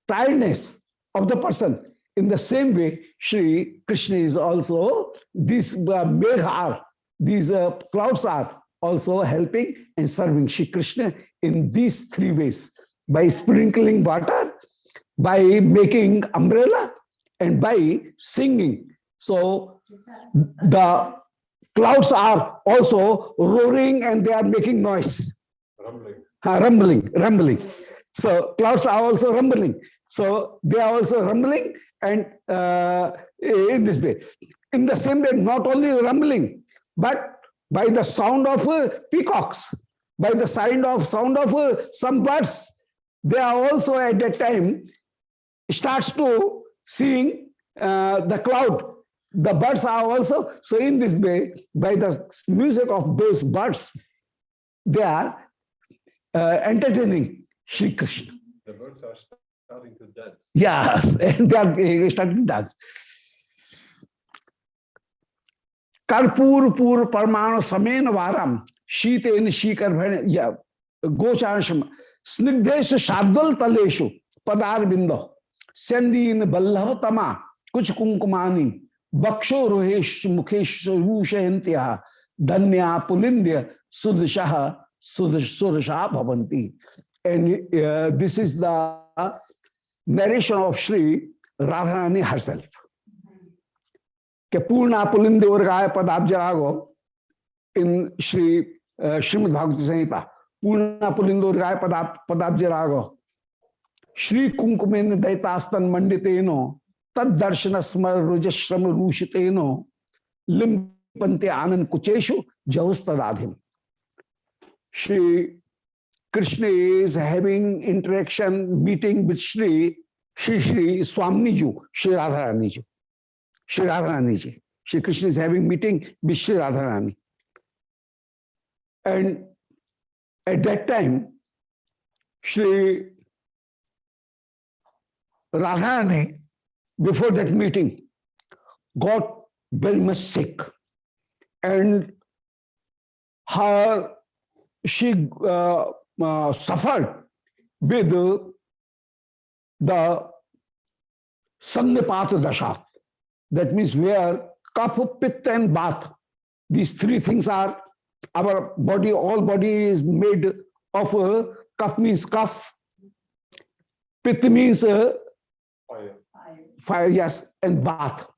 tiredness of the person. In the same way, Shri Krishna is also, these megha are these clouds are also helping and serving Shri Krishna in these three ways: by sprinkling water, by making umbrella, and by singing. So the clouds are also roaring and they are making noise. Rumbling. So clouds are also rumbling. So they are also rumbling, and in this way. In the same way, not only rumbling, but by the sound of peacocks, by the sound of some birds, they are also at that time starts to seeing the cloud. The birds are also, so in this way, by the music of those birds, they are entertaining Shri Krishna. The birds are starting to dance. Yes, and they are starting to dance. Karpur pur parmano samen varam sheeten shikar bhane gocharansham snigdeshu shadval taleshu padar bindo sendin ballava tama kuch kunkumani baksho rohesh mukhesh rushayantya dhanya pulindya sudasha bhavanti. And this is the narration of Shri Radharani herself. Purna Pulinda Urgaya Padabjarago in Shri Srimad Bhagavata Samhita. Purna Pulinda Urgaya Padabjarago Shri Kunkumen Daitastan Manditeno Tad Darshana Smar Rujashram Rushiteno Limpante Anand Kucheshu Jahustadadhim. Shri Krishna is having interaction, meeting with Shri Swamini Ju, Shri Radharani Ju. Shri Radharani Ji. Shri Krishna is having meeting with Shri Radharani. And at that time, Shri Radharani, before that meeting, got very much sick. And she suffered with the Sannipata Dasha. That means where kapha, pitta and bath, these three things are, our body, all body is made of kapha means kapha, pitta means fire, yes, and bath.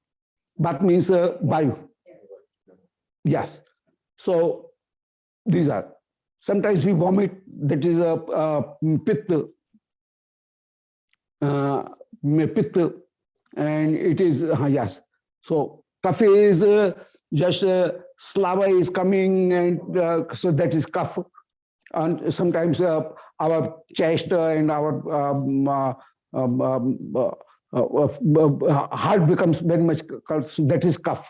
Bath means vayu. Yes. So these are. Sometimes we vomit, that is a pitta, pitta, and it is, yes. So kapha is just slava is coming, and so that is kapha. And sometimes our chest and our heart becomes very much, so that is kapha.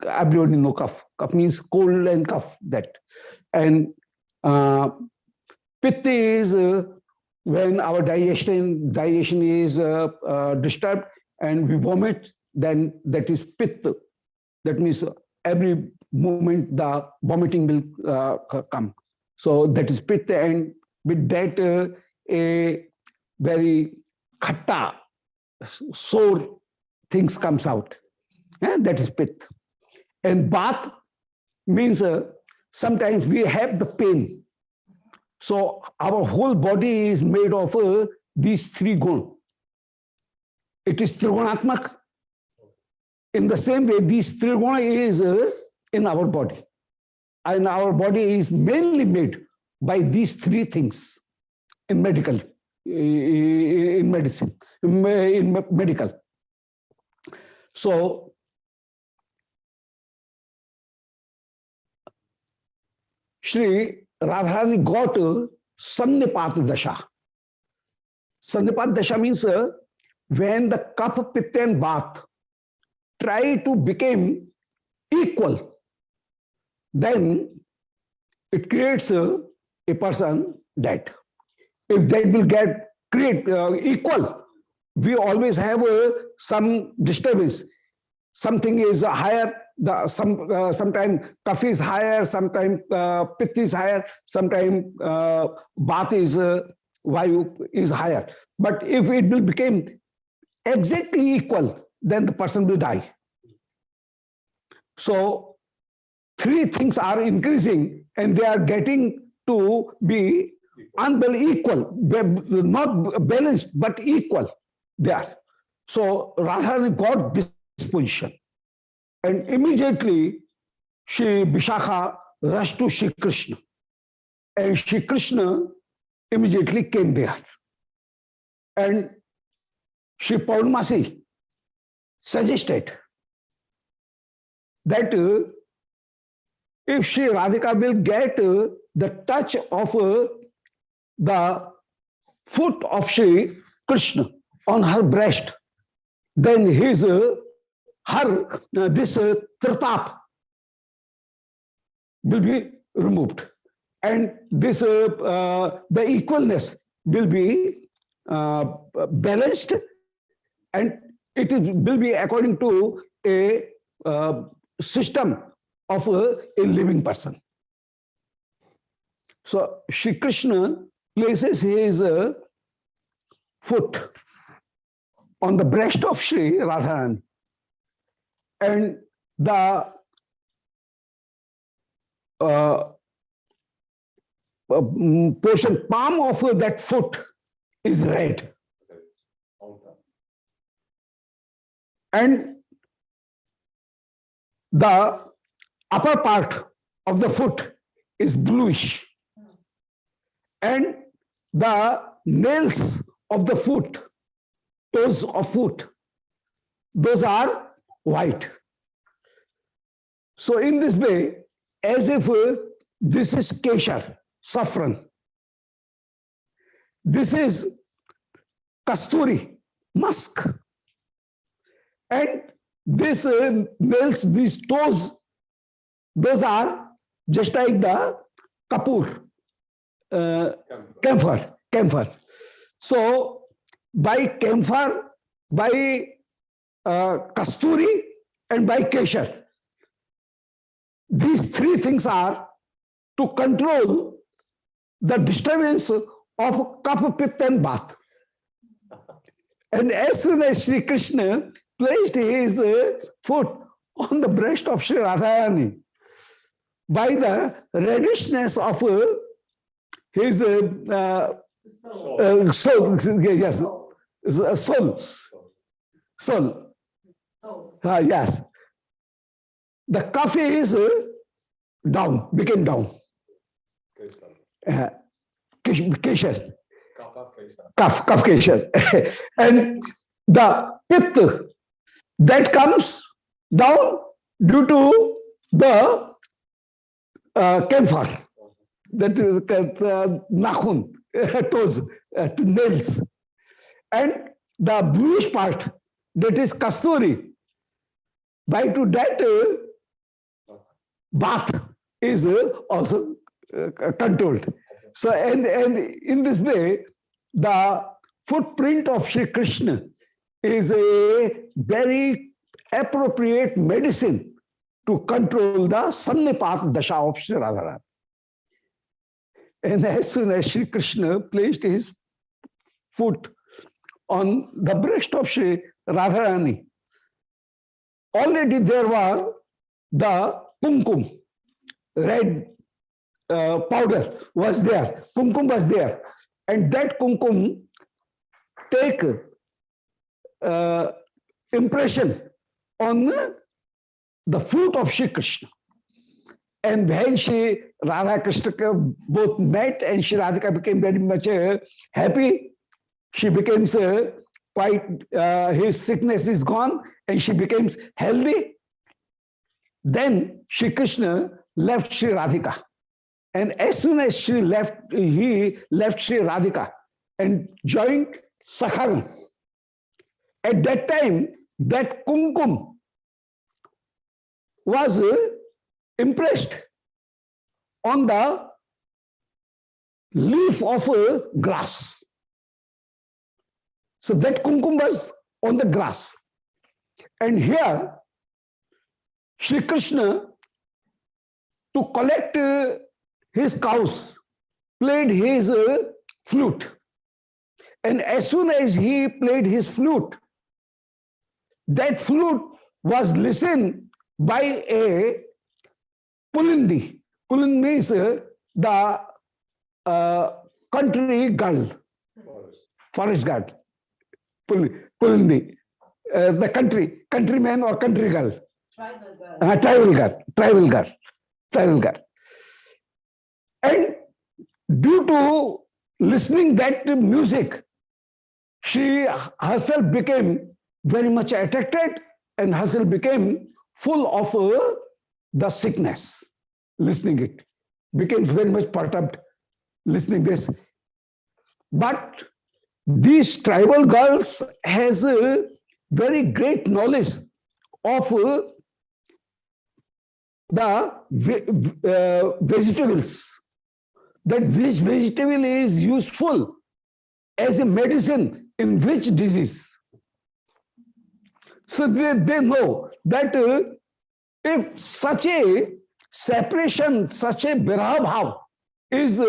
Everybody know kapha. Kapha means cold and cough, that. And pitta is when our digestion is disturbed and we vomit, then that is pitta. That means every moment the vomiting will come. So that is pitta, and with that a very khatta, sour things comes out. That is pitta. And bath means sometimes we have the pain. So our whole body is made of these three gunas. It is trigunatmak. In the same way, these three gunas is in our body. And our body is mainly made by these three things in medicine. So Shri Radharani got Sannipat Dasha. Sannipat Dasha means when the kapha, pitta and bath try to become equal, then it creates a person dead. If that will create equal, we always have some disturbance. Something is higher, sometimes kapha is higher, sometimes pitta is higher, sometimes bath is vayu is higher. But if it will become exactly equal, then the person will die. So three things are increasing and they are getting to be equal, not balanced, but equal. They are. So Radharani got this position. And immediately, Shri Vishakha rushed to Shri Krishna. And Shri Krishna immediately came there. And Shri Purnamasi suggested that if Shri Radhika will get the touch of the foot of Shri Krishna on her breast, then his this tritap will be removed, and this the equalness will be balanced, and will be according to a system of a living person. So Shri Krishna places his foot on the breast of Shri Radharani, and the portion, palm of that foot is red, and the upper part of the foot is bluish, and the nails of the foot, toes of foot, those are white. So in this way, as if this is keshar, saffron, this is kasturi, musk, and this nails, these toes, those are just like the kapur, camphor. So by camphor, by kasturi, and by keshar, these three things are to control the disturbance of kapha, pitta, and bath. And as soon as Shri Krishna placed his foot on the breast of Shri Radharani, by the reddishness of his soul, yes, the cuff is down, became down. Keshar. Cuff keshar. And the pit that comes down due to the camphor, that is nakhun, toes, nails, and the bluish part, that is kasturi. By to that bath is also controlled. So and in this way, the footprint of Shri Krishna is a very appropriate medicine to control the sannipat dasha of Shri Radharani. And as soon as Shri Krishna placed his foot on the breast of Shri Radharani, already there were the kumkum, red powder was there, kumkum was there, and that kumkum take impression on the foot of Shri Krishna. And when Shri Radha Krishna both met, and Shri Radhika became very much happy, she becomes quite, his sickness is gone, and she becomes healthy. Then Shri Krishna left Shri Radhika. And as soon as he left Shri Radhika and joined Sakhan. At that time, that kumkum was impressed on the leaf of a grass. So that kumkum was on the grass. And here, Shri Krishna, to collect his cows, played his flute. And as soon as he played his flute, that flute was listened by a Pulindi. Pulind means the country girl, forest girl. Pulindi, the countryman or country girl. Tribal girl. Tribal girl. And due to listening that music, she herself became very much attracted and herself became full of the sickness. Listening it, became very much perturbed listening this. But these tribal girls has a very great knowledge of the vegetables, that which vegetable is useful as a medicine in which disease. So they know that if such a separation, such a viraha bhav is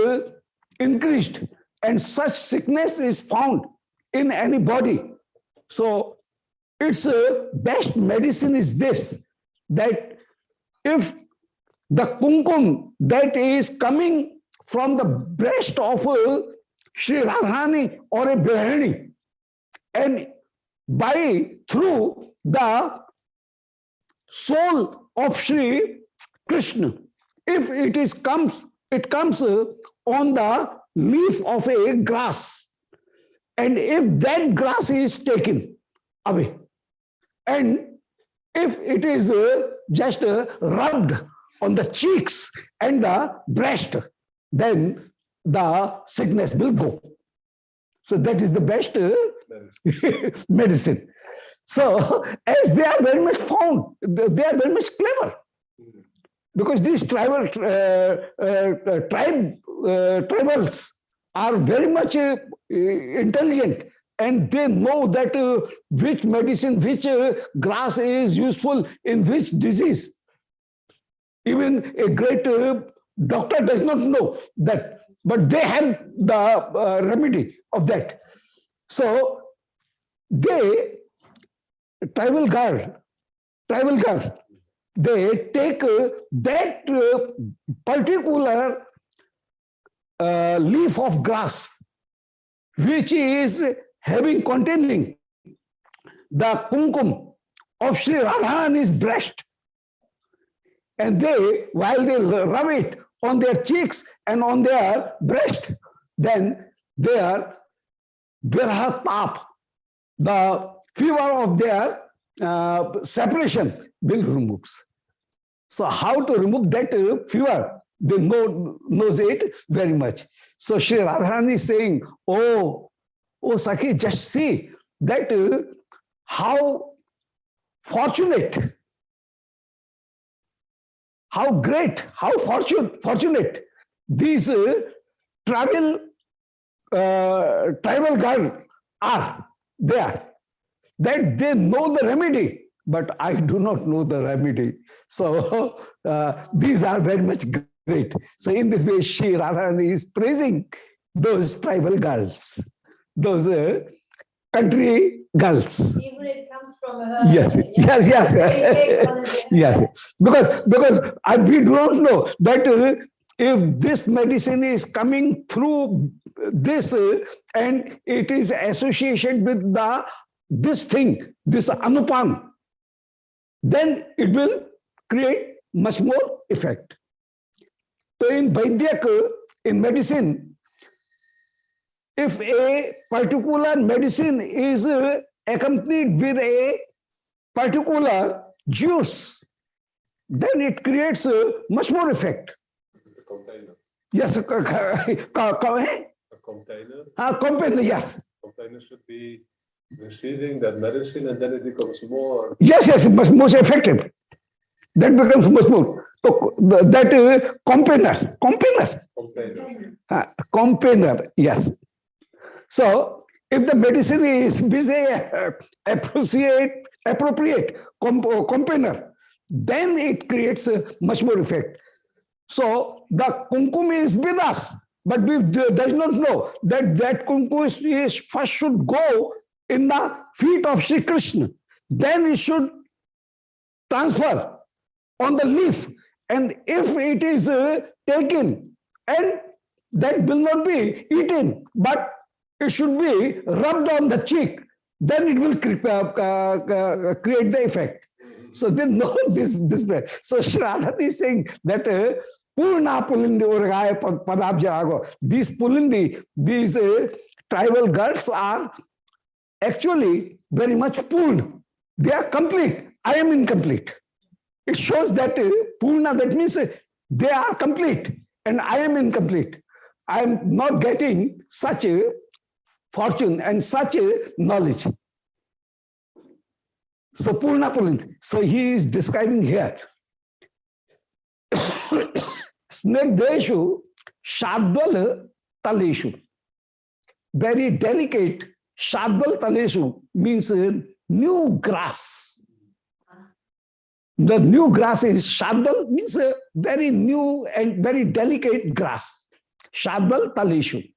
increased and such sickness is found in any body, so its best medicine is this, that if the kumkum that is coming from the breast of Sri Radharani or a Brahmani, and through the soul of Sri Krishna, if it comes on the leaf of a grass, and if that grass is taken away, and if it is just rubbed on the cheeks and the breast, then the sickness will go. So that is the best medicine. So as they are very much found, they are very much clever, because these tribals are very much intelligent, and they know that which medicine, which grass is useful in which disease. Even a great doctor does not know that, but they have the remedy of that. So tribal girl, they take that particular leaf of grass, which is containing the kumkum of Sri Radharani's breast, and while they rub it on their cheeks and on their breast, then their viraha tap, the fever of their separation, will remove. So how to remove that fever? They knows it very much. So Sri Radharani is saying, oh Sakhi, just see that how fortunate, how great, how fortunate these tribal girls are there, that they know the remedy, but I do not know the remedy. So these are very much great. So in this way, Sri Radharani is praising those tribal girls, those country girls. Even it comes from her. Yes. Because we do not know that if this medicine is coming through this and it is associated with this thing, this anupan, then it will create much more effect. So in Vaidyak, in medicine, if a particular medicine is accompanied with a particular juice, then it creates much more effect. The container. Yes, A container. container, yes. Container should be receiving that medicine, and then it becomes more. Yes, much more effective. That becomes much more. So that container. Container, yes. So if the medicine is appropriate container, then it creates much more effect. So the kumkum is with us, but we does not know that kumkum is first should go in the feet of Sri Krishna. Then it should transfer on the leaf, And if it is taken, and that will not be eaten, but it should be rubbed on the cheek, then it will create the effect. So they know this way. So Shradhati is saying that Purna Pulindi Urgaya Padabjago. These Pulindi, these tribal girls are actually very much Purna. They are complete. I am incomplete. It shows that Purna, that means they are complete and I am incomplete. I am not getting such a fortune and such a knowledge. So Purna Pulinda. So he is describing here. Snegdeshu Shadval Taleshu. Very delicate. Shadval Taleshu means new grass. The new grass is Shadval, means a very new and very delicate grass. Shadval Taleshu.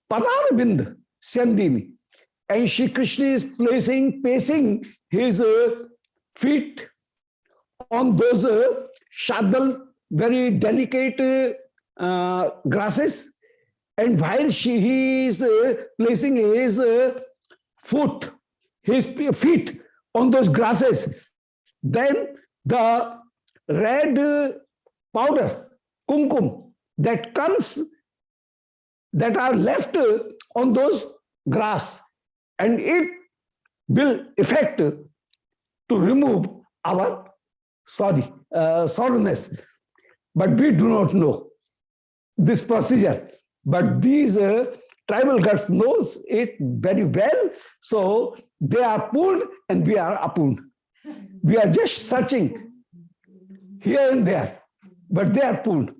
Padarbind Sandini. And Shri Krishna is pacing his feet on those shadal, very delicate grasses. And while he is placing his feet on those grasses, then the red powder, kumkum, that are left on those grass, and it will effect to remove our sourness. But we do not know this procedure. But these tribal gods knows it very well. So they are Purna and we are Apurna. We are just searching here and there, but they are Purna.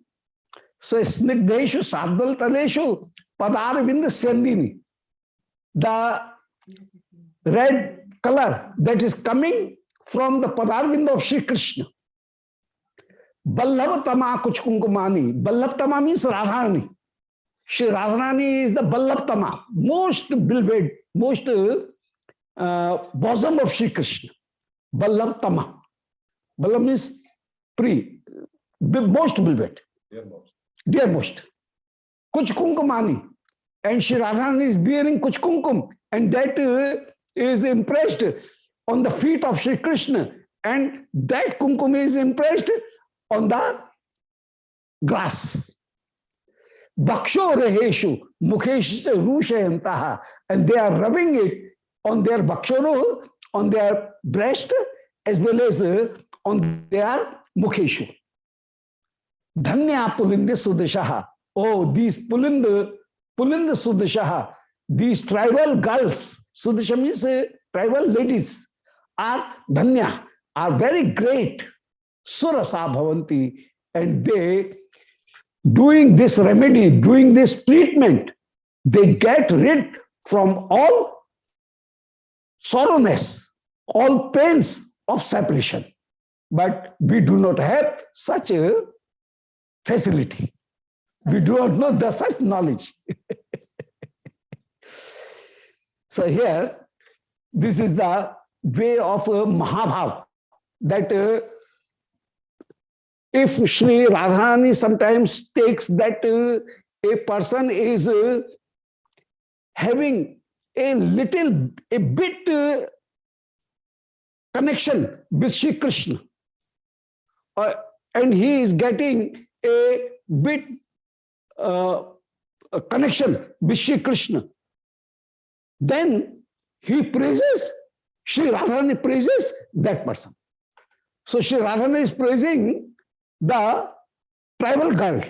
So Snigdeshu Sadbal Taleshu Padarvinda Sandini. The red color that is coming from the Padarvinda of Shri Krishna. Ballabhatama Kuchkunkumani. Ballabhatama means Radharani. Shri Radharani is the Ballabhatama, most beloved, most bosom of Shri Krishna. Ballabhatama. Ballab means most beloved. Dearmost. Kuchkunkumani. And Shri Radharani is bearing Kuchkunkum, and that is impressed on the feet of Shri Krishna, and that kumkum is impressed on the grass. Baksho reheshu mukhesh rushayantaha, and they are rubbing it on their bakshoro, on their breast, as well as on their mukheshu. Dhanya Pulinda Sudashaha. Oh, these Pulinda Sudashaha, these tribal girls, Sudasha means tribal ladies, are Dhanya, are very great. Surasa Bhavanti, and they, doing this remedy, doing this treatment, they get rid from all sorrowness, all pains of separation. But we do not have such a facility. We do not know the such knowledge. So here, this is the way of Mahabhav, that if Shri Radharani sometimes takes that a person is having a bit connection with Shri Krishna, and he is getting a bit connection with Shri Krishna, then he praises, Shri Radharani praises that person. So Shri Radharani is praising the tribal girl.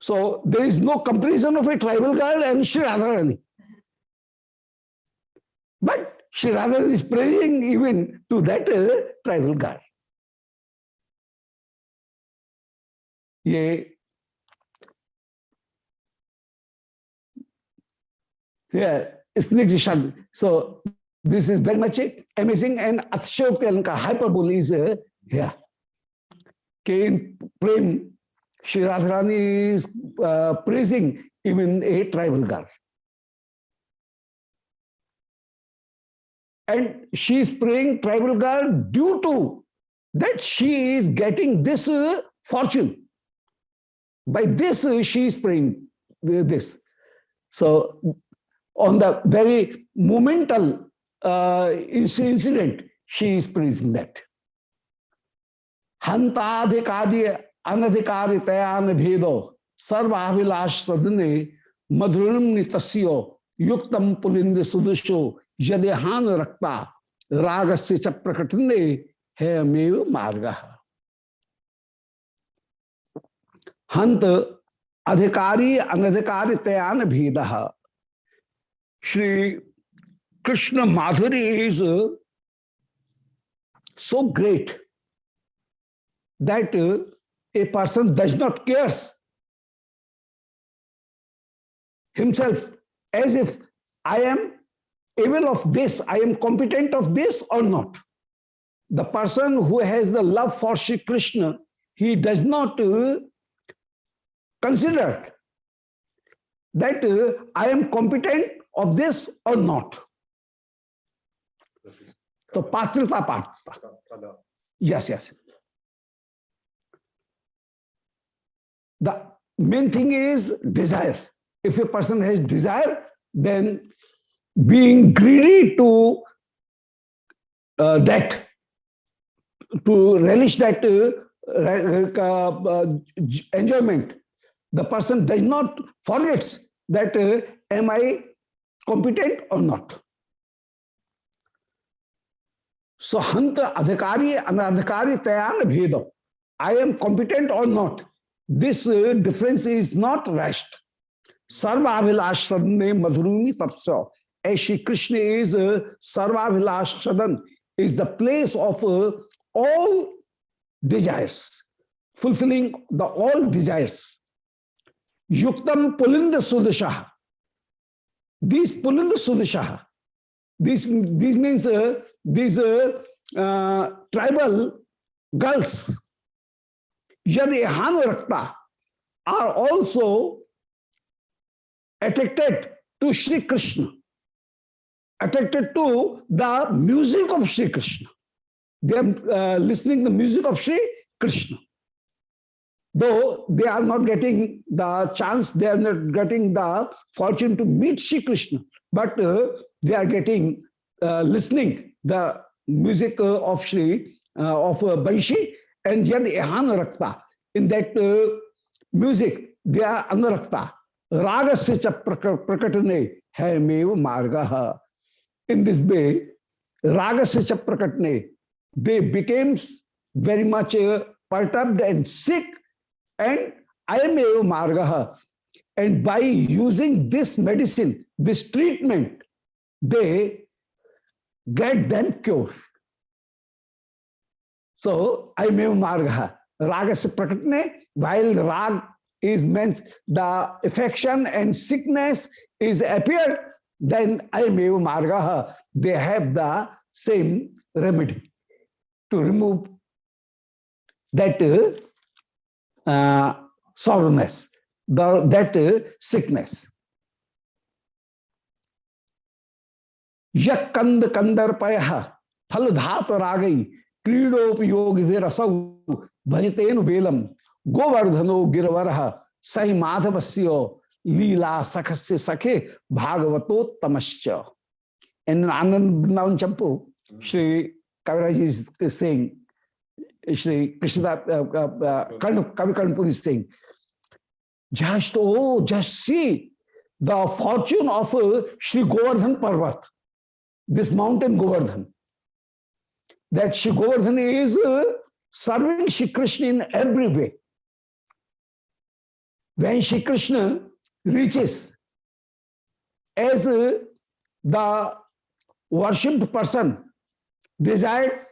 So there is no comparison of a tribal girl and Shri Radharani. But Shri Radharani is praising even to that tribal girl. So this is very much amazing, and Atshokti Alankar, hyperbole is here. In Prem, Shri Radharani is praising even a tribal girl. And she is praying tribal girl due to that she is getting this fortune. By this, she is praying this. So, on the very momental incident, she is praising that. Hantadhikari anadhikari tayan bhedo sarvavilash sadne madhuram nitasyo yuktam pulinde sudusho yadehan rakta ragasya cha prakatne hai amev marga. Hant adhikari anadhikari tayan bhedah. Shri Krishna Madhuri is so great that a person does not care himself as if I am able of this, I am competent of this or not. The person who has the love for Shri Krishna, he does not consider that I am competent of this or not. So patrita patrita. Yes, yes. The main thing is desire. If a person has desire, then being greedy to that, to relish that enjoyment, the person does not forget that am I competent or not. So hanta adhikari anadhikari tayan bheda. I am competent or not. This difference is not rushed. Sarva Vilash Sadne Madhurumi Tapsa. As Shri Krishna is Sarva Vilash Sadan, is the place of all desires, fulfilling the all desires. Yuktam Pulinda Sudashaha. These Pulinda Sudashaha, these means these tribal girls, Yadi Hanu Rakta, are also attracted to Shri Krishna, attracted to the music of Shri Krishna. They are listening to the music of Shri Krishna. Though they are not getting the chance, they are not getting the fortune to meet Shri Krishna, but they are getting listening the music of Shri of Banshi and Yad Ehan Rakta. In that music, they are Anarakta. Ragasya cha prakatane hai mev margaha. In this way, Ragasya cha prakatane, they became very much perturbed and sick, and I am eva margaha. And by using this medicine, this treatment, they get them cured. So I am eva margaha. Ragasya prakatane, while rag is means the affection and sickness is appeared, then I am eva margaha. They have the same remedy to remove that sourness, that sickness. Yak kand kandar payah phal dhat ragai क्रीडोप योग रसौ भजतेन Welham गोवर्धनो गिरवरः सहि माधवस्य लीला सखस्य सखे भागवतोत्तमश्च. In Anand Vrindavan Champu, Shri Kaviraj is saying, Shri Krishna Kavi Karnapur is saying, just see the fortune of Shri Govardhan Parvat, this mountain Govardhan. That Shri Govardhan is serving Shri Krishna in every way. When Shri Krishna reaches as the worshipped person, desired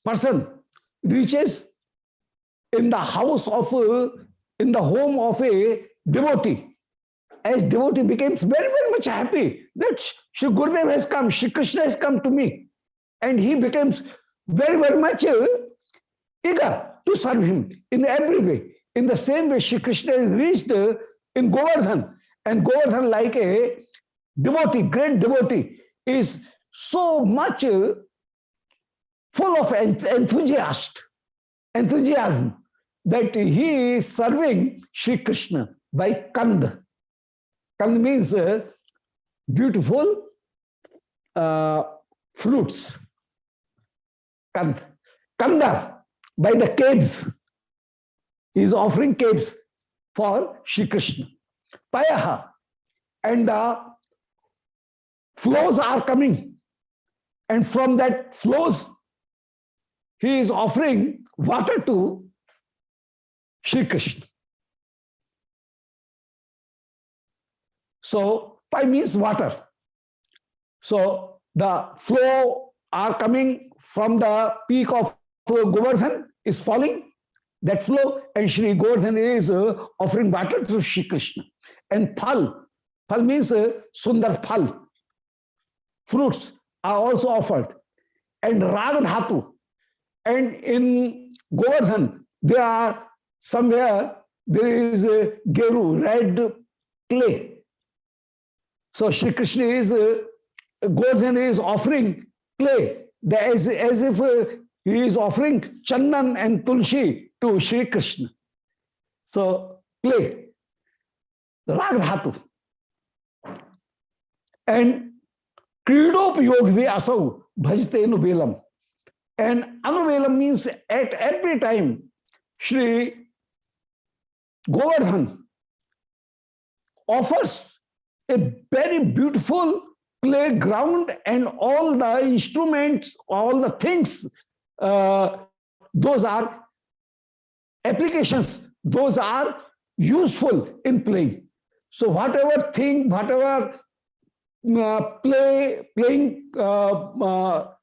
person reaches in the house of, in the home of a devotee, as devotee becomes very, very much happy that Shri Gurudev has come, Shri Krishna has come to me. And he becomes very, very much eager to serve him in every way. In the same way, Shri Krishna is reached in Govardhan. And Govardhan, like a devotee, great devotee, is so much full of enthusiasm that he is serving Shri Krishna by Kand. Kand means beautiful fruits. Kand. Kanda, by the caves. He is offering caves for Shri Krishna. Payaha, and the flows are coming. And from that flows, he is offering water to Shri Krishna. So, Pai means water. So, the flow are coming from the peak of Govardhan is falling, that flow, and Shri Govardhan is offering water to Shri Krishna. And phal means sundar phal, fruits are also offered. And rag dhatu, and in Govardhan, there are somewhere, there is geru, red clay. So Shri Krishna is, Govardhan is offering clay, as if he is offering chandan and tulsi to Shri Krishna. So clay, rag dhatu. And kridop yog vi asau bhajte anuvelam. And anuvelam means at every time Shri Govardhan offers a very beautiful playground, and all the instruments, all the things, those are applications, those are useful in playing. So whatever thing, whatever playing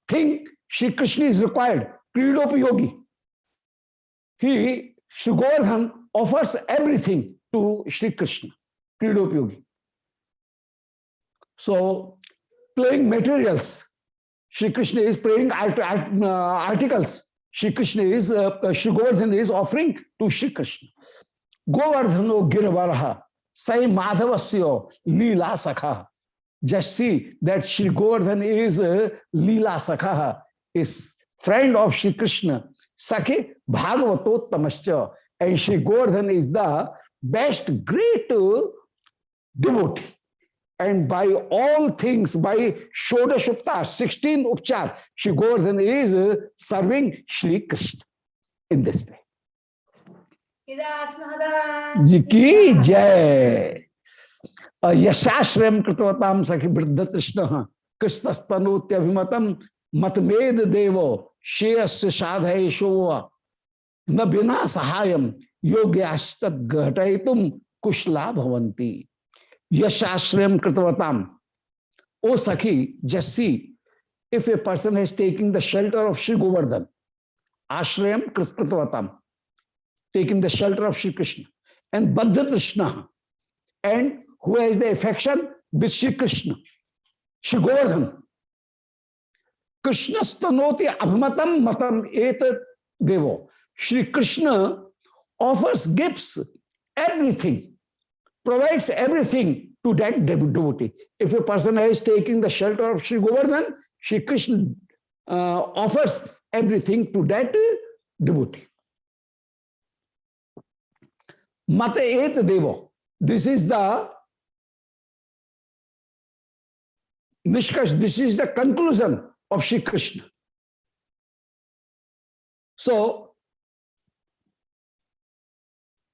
thing Shri Krishna is required, Kridopayogi, Shri Govardhan offers everything to Shri Krishna, Kridopayogi. So, playing materials, Shri Krishna is playing articles. Shri Krishna is, Shri Govardhan is offering to Shri Krishna. Govardhano Girvaraha, Sai Madhavasya Leela Sakha. Just see that Shri Govardhan is Leela Sakha, is friend of Shri Krishna. Sakhe Bhagavato Tamascha. And Shri Govardhan is the best, great devotee. And by all things, by Shodash Uptar, 16 Upchar, Shri Govardhan is serving Shri Krishna in this way. Ji ki jai. Yashashrayam Kritatam Sakhi Vriddhatrishna Kristastanotyabhimatam Matmed Devo Sheyasya Sadhaesho Na Bina Sahayam Yogyastat Ghataitum Kushla Bhavanti. Yashashrayam Kritavatam. O Sakhi, just see, if a person has taken the shelter of Shri Govardhan, Ashrayam Kritavatam, taking the shelter of Shri Krishna, and Baddhatrishna, and who has the affection with Shri Krishna, Shri Govardhan. Krishna stanoti abhmatam matam etat devo. Shri Krishna offers gifts, everything, provides everything to that devotee. If a person is taking the shelter of Shri Govardhan, Shri Krishna offers everything to that devotee. Mata et devo. This is the nishkash, this is the conclusion of Shri Krishna. So,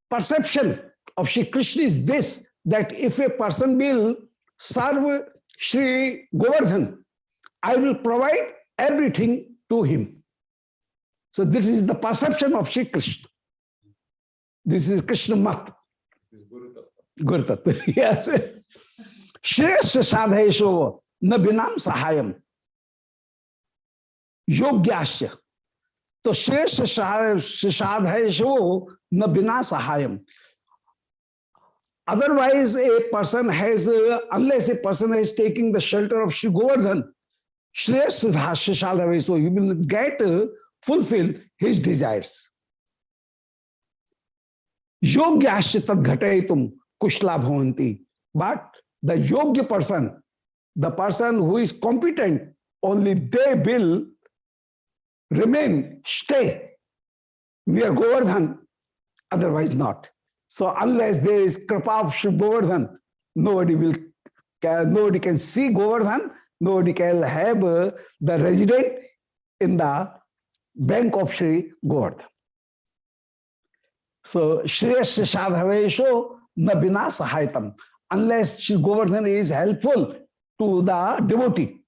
perception of Shri Krishna is this, that if a person will serve Shri Govardhan, I will provide everything to him. So this is the perception of Shri Krishna. This is Krishna Mat. Guru Tattva. Yes. Shreyasya sadhaesho na binam sahayam. Yogyasya. So Shreyasya sadhaesho na bina sahayam. Otherwise, a person has, unless a person is taking the shelter of Shri Govardhan, Shreyasya sadhaesho, he will get fulfill his desires. Yogyasya tad ghataitum kushla bhavanti. But the yogya person, the person who is competent, only they will remain, stay near Govardhan, otherwise not. So unless there is Kripa of Shri Govardhan, nobody can see Govardhan, nobody can have the resident in the bank of Shri Govardhan. So Shreyasya Sadhavesho na bina sahaitam. Unless Shri Govardhan is helpful to the devotee.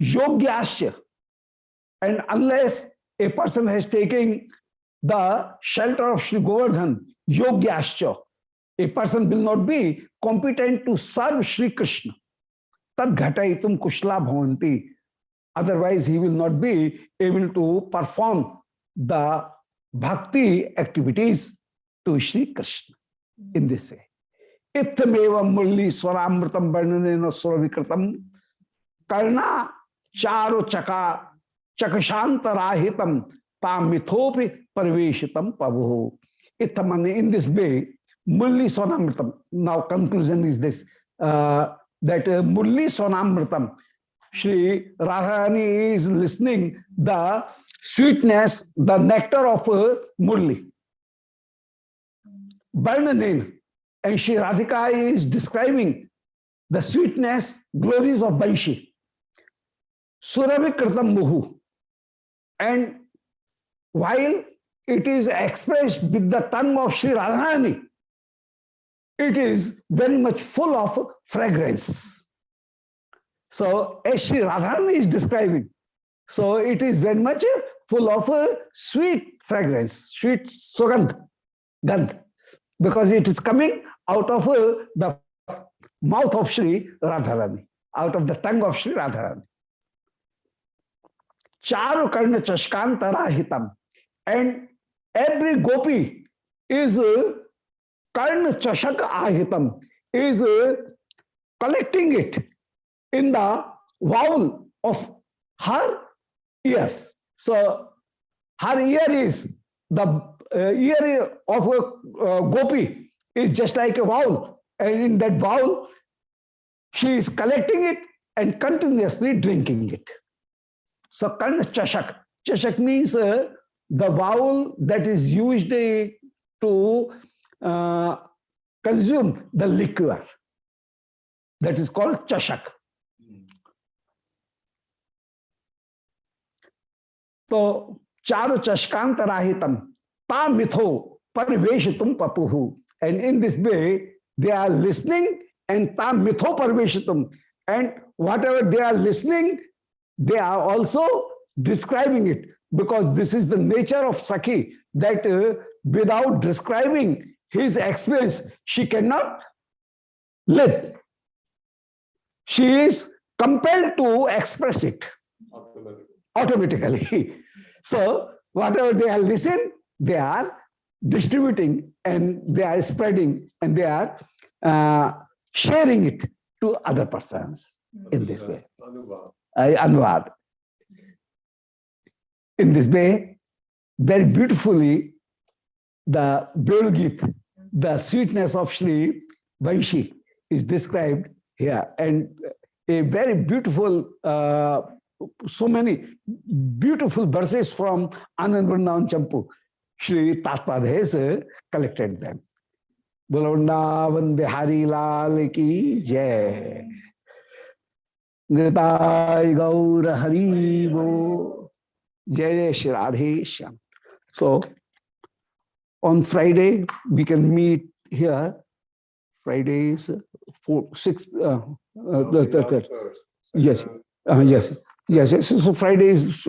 Yogyasya. And unless a person has taken the shelter of Shri Govardhan, Yogyasya, a person will not be competent to serve Shri Krishna. Tad ghataitum kushla bhavanti. Otherwise, he will not be able to perform the bhakti activities to Shri Krishna in this way. Ithameva mulli swaramritam varnanena suravikritam karna charo chaka chakashantarahitam tamithopi parveshitam pavuhu. Ithamani, in this way, mulli swaramritam. Now conclusion is this, that mulli swaramritam, Shri Radharani is listening the sweetness, the nectar of Murli. Varnanen, and Shri Radhika is describing the sweetness, glories of Banshi. Suravikritam Muhu. And while it is expressed with the tongue of Shri Radharani, it is very much full of fragrance. So, as Shri Radharani is describing, so it is very much full of sweet fragrance, sweet sugandh, gandh, because it is coming out of the mouth of Shri Radharani, out of the tongue of Shri Radharani. Charu karna chashkantarahitam. And every gopi is karna chashak ahitam, is collecting it in the vowel of her ear. So her ear is, the ear of a gopi is just like a vowel. And in that vowel, she is collecting it and continuously drinking it. So karna chashak. Chashak means the vowel that is used to consume the liquor. That is called chashak. So charu chashkantarahitam ta mitho pariveshitum papuhu. And in this way, they are listening and ta mitho pariveshitum. And whatever they are listening, they are also describing it. Because this is the nature of Sakhi, that without describing his experience, she cannot live. She is compelled to express it automatically. So whatever they are listening, they are distributing and they are spreading and they are sharing it to other persons in this way. Anuvad. In this way, very beautifully, the Belgit, the sweetness of Shri Vanshi is described here. And a very beautiful, so many beautiful verses from Anand Vrindavan Champu, Shri Tatpad has collected them. Vrindavan Bihari Lal ki jai. Nitai Gaur Hari Bo. Jai Shri Radhe Shyam. So on Friday we can meet here. Friday is 6. Yes. Yes. So Friday is